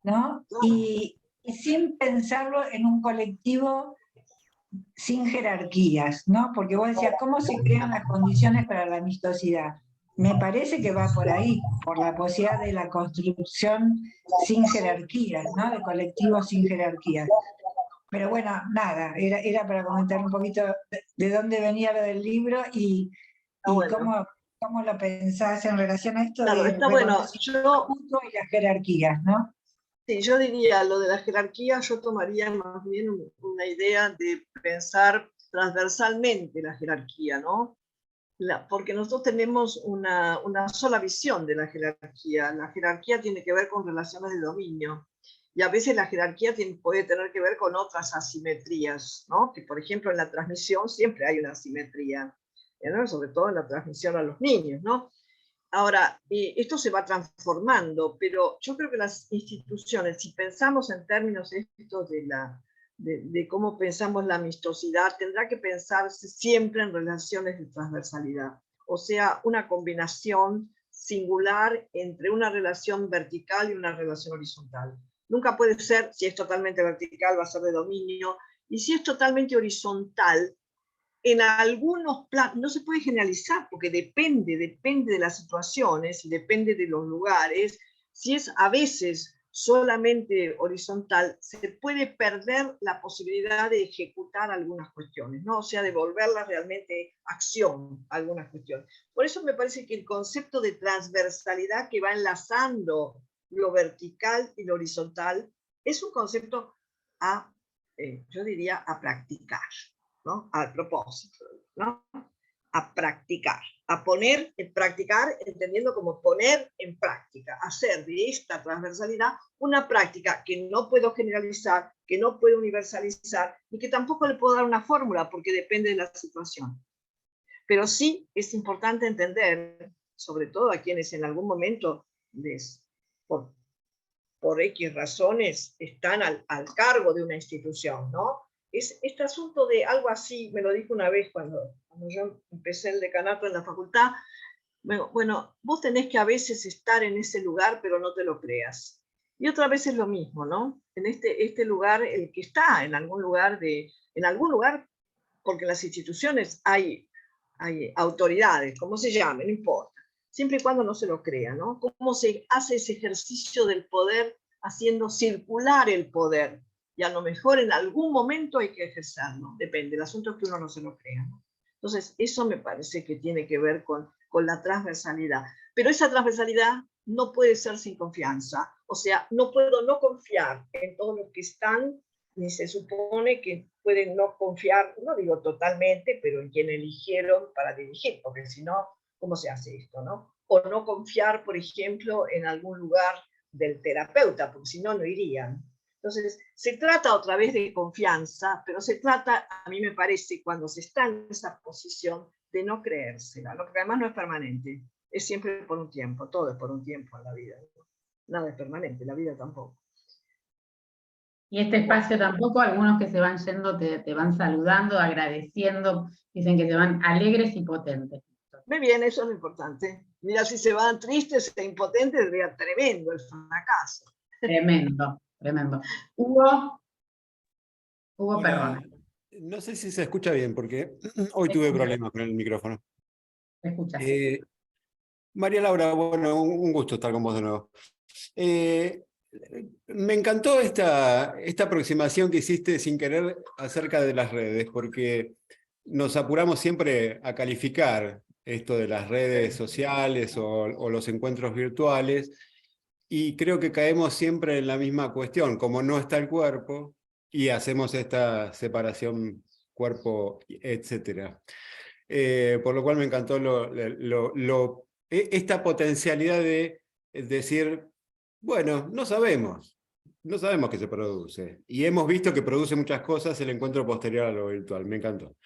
¿no? Y sin pensarlo en un colectivo sin jerarquías, ¿no? Porque vos decías, ¿cómo se crean las condiciones para la amistosidad? Me parece que va por ahí, por la posibilidad de la construcción sin jerarquías, ¿no? De colectivos sin jerarquías. Pero bueno, nada, era para comentar un poquito de dónde venía lo del libro y Bueno. cómo lo pensás en relación a esto Claro, de está bueno. mutuo y las jerarquías, ¿no? Sí, yo diría lo de la jerarquía, yo tomaría más bien una idea de pensar transversalmente la jerarquía, ¿no? Porque nosotros tenemos una sola visión de la jerarquía. La jerarquía tiene que ver con relaciones de dominio. Y a veces la jerarquía puede tener que ver con otras asimetrías, ¿no? Que por ejemplo en la transmisión siempre hay una asimetría, ¿no? Sobre todo en la transmisión a los niños, ¿no? Ahora, esto se va transformando, pero yo creo que las instituciones, si pensamos en términos estos de cómo pensamos la amistosidad, tendrá que pensarse siempre en relaciones de transversalidad, o sea, una combinación singular entre una relación vertical y una relación horizontal. Nunca puede ser, si es totalmente vertical, va a ser de dominio, y si es totalmente horizontal, en algunos planos, no se puede generalizar porque depende de las situaciones y depende de los lugares. Si es a veces solamente horizontal, se puede perder la posibilidad de ejecutar algunas cuestiones, ¿no? O sea, de volverlas realmente acción, algunas cuestiones. Por eso me parece que el concepto de transversalidad que va enlazando lo vertical y lo horizontal es un concepto yo diría, a practicar. ¿No? Al propósito, ¿no? A practicar, a poner en practicar, entendiendo como poner en práctica, hacer de esta transversalidad una práctica que no puedo generalizar, que no puedo universalizar y que tampoco le puedo dar una fórmula porque depende de la situación. Pero sí es importante entender, sobre todo a quienes en algún momento por X razones están al cargo de una institución, ¿no? Es este asunto de algo así, me lo dijo una vez cuando yo empecé el decanato en la facultad. Bueno, vos tenés que a veces estar en ese lugar, pero no te lo creas. y otra vez es lo mismo, ¿no? En este lugar, el que está en algún lugar, porque en las instituciones hay autoridades, como se llame, no importa, siempre y cuando no se lo crea, ¿no? Cómo se hace ese ejercicio del poder haciendo circular el poder, y a lo mejor en algún momento hay que ejercerlo, depende, el asunto es que uno no se lo crea, ¿no? Entonces, eso me parece que tiene que ver con la transversalidad, pero esa transversalidad no puede ser sin confianza, o sea, no puedo no confiar en todos los que están, ni se supone que pueden no confiar, no digo totalmente, pero en quien eligieron para dirigir, porque si no, ¿cómo se hace esto, no? O no confiar, por ejemplo, en algún lugar del terapeuta, porque si no, no irían. Entonces, se trata otra vez de confianza, pero se trata, a mí me parece, cuando se está en esa posición, de no creérsela, ¿no? Porque además no es permanente, es siempre por un tiempo, todo es por un tiempo en la vida, ¿no? Nada es permanente, la vida tampoco. Y este espacio tampoco, algunos que se van yendo te van saludando, agradeciendo, dicen que se van alegres y potentes. Muy bien, eso es lo importante. Mira, si se van tristes e impotentes, sería tremendo el fracaso. Tremendo, tremendo. Hugo Hola. Perrone. No sé si se escucha bien, porque hoy tuve problemas con el micrófono. Te escuchas. María Laura, bueno, un gusto estar con vos de nuevo. Me encantó esta aproximación que hiciste sin querer acerca de las redes, porque nos apuramos siempre a calificar esto de las redes sociales o los encuentros virtuales, y creo que caemos siempre en la misma cuestión, como no está el cuerpo, y hacemos esta separación cuerpo, etc. Por lo cual me encantó esta potencialidad de decir, bueno, no sabemos qué se produce. Y hemos visto que produce muchas cosas el encuentro posterior a lo virtual, me encantó.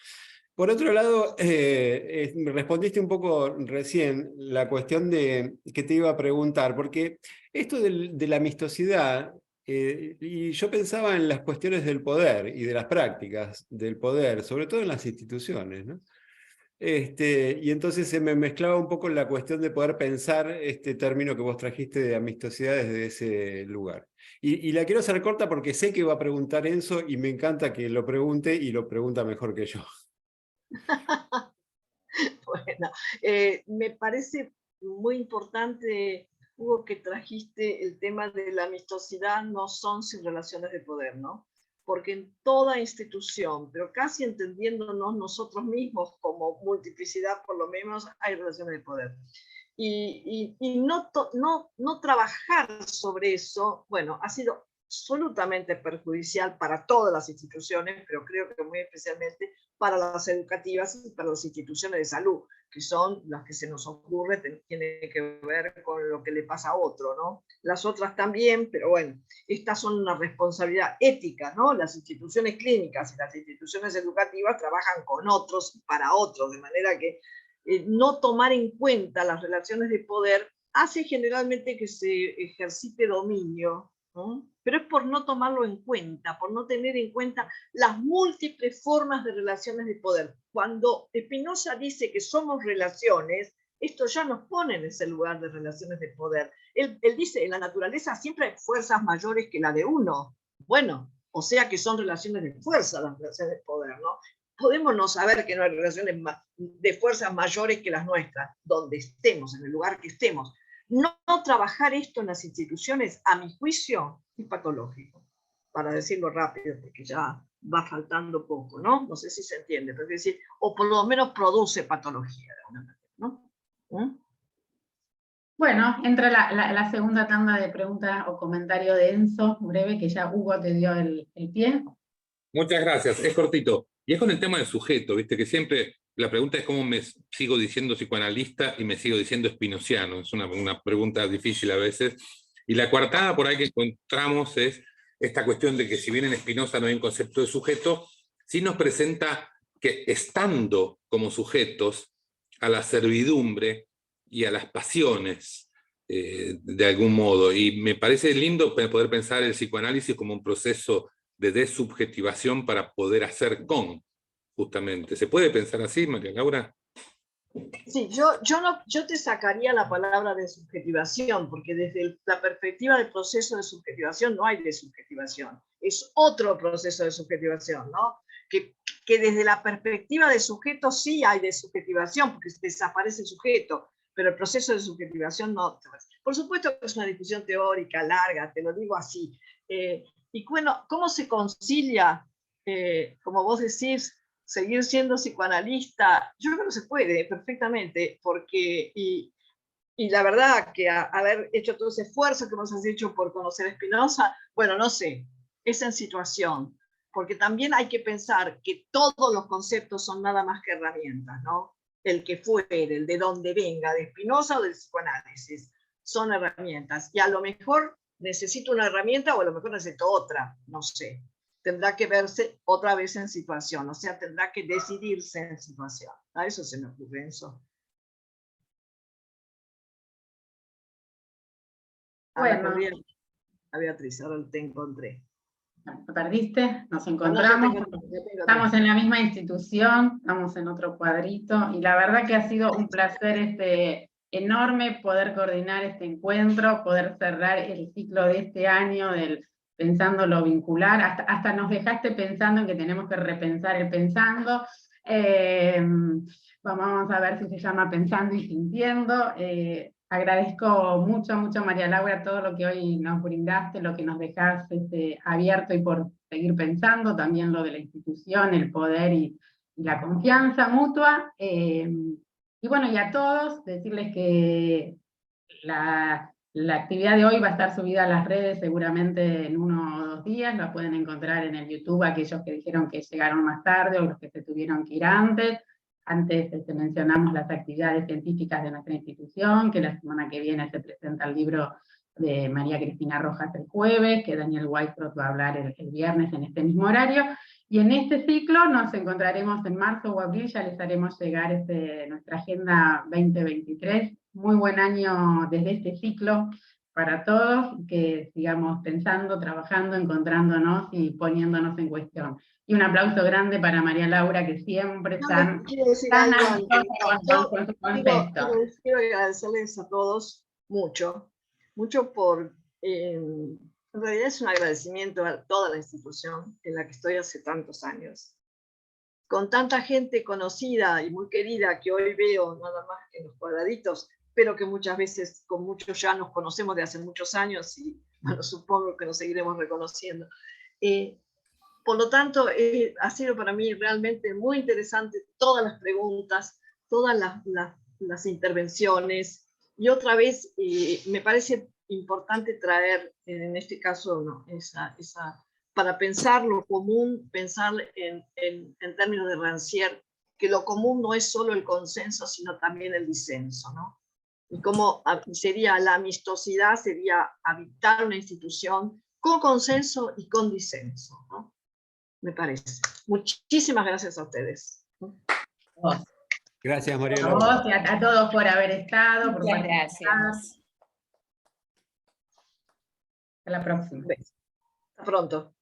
Por otro lado, me respondiste un poco recién la cuestión de que te iba a preguntar, porque esto de la amistosidad, y yo pensaba en las cuestiones del poder y de las prácticas del poder, sobre todo en las instituciones, ¿no? Y entonces se me mezclaba un poco la cuestión de poder pensar este término que vos trajiste de amistosidad desde ese lugar. Y la quiero hacer corta porque sé que va a preguntar Enzo y me encanta que lo pregunte y lo pregunta mejor que yo. Bueno, me parece muy importante, Hugo, que trajiste el tema de la amistosidad, no son sin relaciones de poder, ¿no? Porque en toda institución, pero casi entendiéndonos nosotros mismos como multiplicidad, por lo menos hay relaciones de poder. Y no trabajar sobre eso, bueno, ha sido absolutamente perjudicial para todas las instituciones, pero creo que muy especialmente para las educativas y para las instituciones de salud, que son las que se nos ocurre, tiene que ver con lo que le pasa a otro, ¿no? Las otras también, pero bueno, estas son una responsabilidad ética, ¿no? Las instituciones clínicas y las instituciones educativas trabajan con otros y para otros, de manera que no tomar en cuenta las relaciones de poder hace generalmente que se ejercite dominio, ¿no? Pero es por no tomarlo en cuenta, por no tener en cuenta las múltiples formas de relaciones de poder. Cuando Spinoza dice que somos relaciones, esto ya nos pone en ese lugar de relaciones de poder. Él dice, en la naturaleza siempre hay fuerzas mayores que la de uno. Bueno, o sea que son relaciones de fuerza las relaciones de poder, ¿no? Podemos no saber que no hay relaciones de fuerzas mayores que las nuestras, donde estemos, en el lugar que estemos. No trabajar esto en las instituciones, a mi juicio, es patológico, para decirlo rápido, porque ya va faltando poco, ¿no? No sé si se entiende, pero es decir, o por lo menos produce patología, ¿no? Bueno, entra la segunda tanda de preguntas o comentarios de Enzo, breve, que ya Hugo te dio el pie. Muchas gracias, es cortito. Y es con el tema del sujeto, ¿viste? Que siempre la pregunta es cómo me sigo diciendo psicoanalista y me sigo diciendo spinoziano. Es una pregunta difícil a veces. Y la coartada por ahí que encontramos es esta cuestión de que si bien en Spinoza no hay un concepto de sujeto, sí nos presenta que estando como sujetos a la servidumbre y a las pasiones, de algún modo. Y me parece lindo poder pensar el psicoanálisis como un proceso de desubjetivación para poder hacer con, justamente. ¿Se puede pensar así, María Laura? Sí, yo te sacaría la palabra de subjetivación, porque desde la perspectiva del proceso de subjetivación no hay desubjetivación, es otro proceso de subjetivación, ¿no? Que desde la perspectiva del sujeto sí hay desubjetivación, porque desaparece el sujeto, pero el proceso de subjetivación no. Por supuesto que es una discusión teórica larga, te lo digo así. Y bueno, ¿cómo se concilia, como vos decís, seguir siendo psicoanalista? Yo creo que se puede perfectamente, porque, y la verdad que haber hecho todo ese esfuerzo que vos has hecho por conocer a Spinoza, bueno, no sé, es en situación, porque también hay que pensar que todos los conceptos son nada más que herramientas, ¿no? El que fuere, el de donde venga, de Spinoza o del psicoanálisis, son herramientas, y a lo mejor necesito una herramienta o a lo mejor necesito otra, no sé. Tendrá que verse otra vez en situación, o sea, tendrá que decidirse en situación. A eso se me ocurre, eso. Bueno. A Beatriz, ahora te encontré. ¿Te perdiste? Nos No, encontramos. yo tengo Estamos en la misma institución, estamos en otro cuadrito, y la verdad que ha sido un placer enorme poder coordinar este encuentro, poder cerrar el ciclo de este año del Pensando lo Vincular. Hasta nos dejaste pensando en que tenemos que repensar el pensando. Vamos a ver si se llama Pensando y Sintiendo. Agradezco mucho, mucho, María Laura, todo lo que hoy nos brindaste, lo que nos dejás abierto y por seguir pensando, también lo de la institución, el poder y la confianza mutua. Y bueno, y a todos, decirles que la actividad de hoy va a estar subida a las redes seguramente en 1 o 2 días, la pueden encontrar en el YouTube, aquellos que dijeron que llegaron más tarde o los que se tuvieron que ir antes. Antes mencionamos las actividades científicas de nuestra institución, que la semana que viene se presenta el libro de María Cristina Rojas el jueves, que Daniel Weisbrot va a hablar el viernes en este mismo horario, y en este ciclo nos encontraremos en marzo o abril, ya les haremos llegar nuestra agenda 2023. Muy buen año desde este ciclo para todos, que sigamos pensando, trabajando, encontrándonos y poniéndonos en cuestión. Y un aplauso grande para María Laura, que siempre están tan ansiosa con su concepto. Quiero agradecerles a todos mucho, mucho por, en realidad es un agradecimiento a toda la institución en la que estoy hace tantos años, con tanta gente conocida y muy querida que hoy veo nada más que en los cuadraditos, pero que muchas veces con muchos ya nos conocemos de hace muchos años y bueno, supongo que nos seguiremos reconociendo. Por lo tanto, ha sido para mí realmente muy interesante todas las preguntas, todas las intervenciones, y otra vez me parece importante traer, en este caso, ¿no? Para pensar lo común, pensar en términos de Rancière, que lo común no es solo el consenso, sino también el disenso, ¿no? Y cómo sería la amistosidad, sería habitar una institución con consenso y con disenso, ¿no? Me parece. Muchísimas gracias a ustedes. Gracias, María A Laura. vos y a todos por haber estado, por Muchas participar. gracias. Hasta la próxima. Hasta pronto.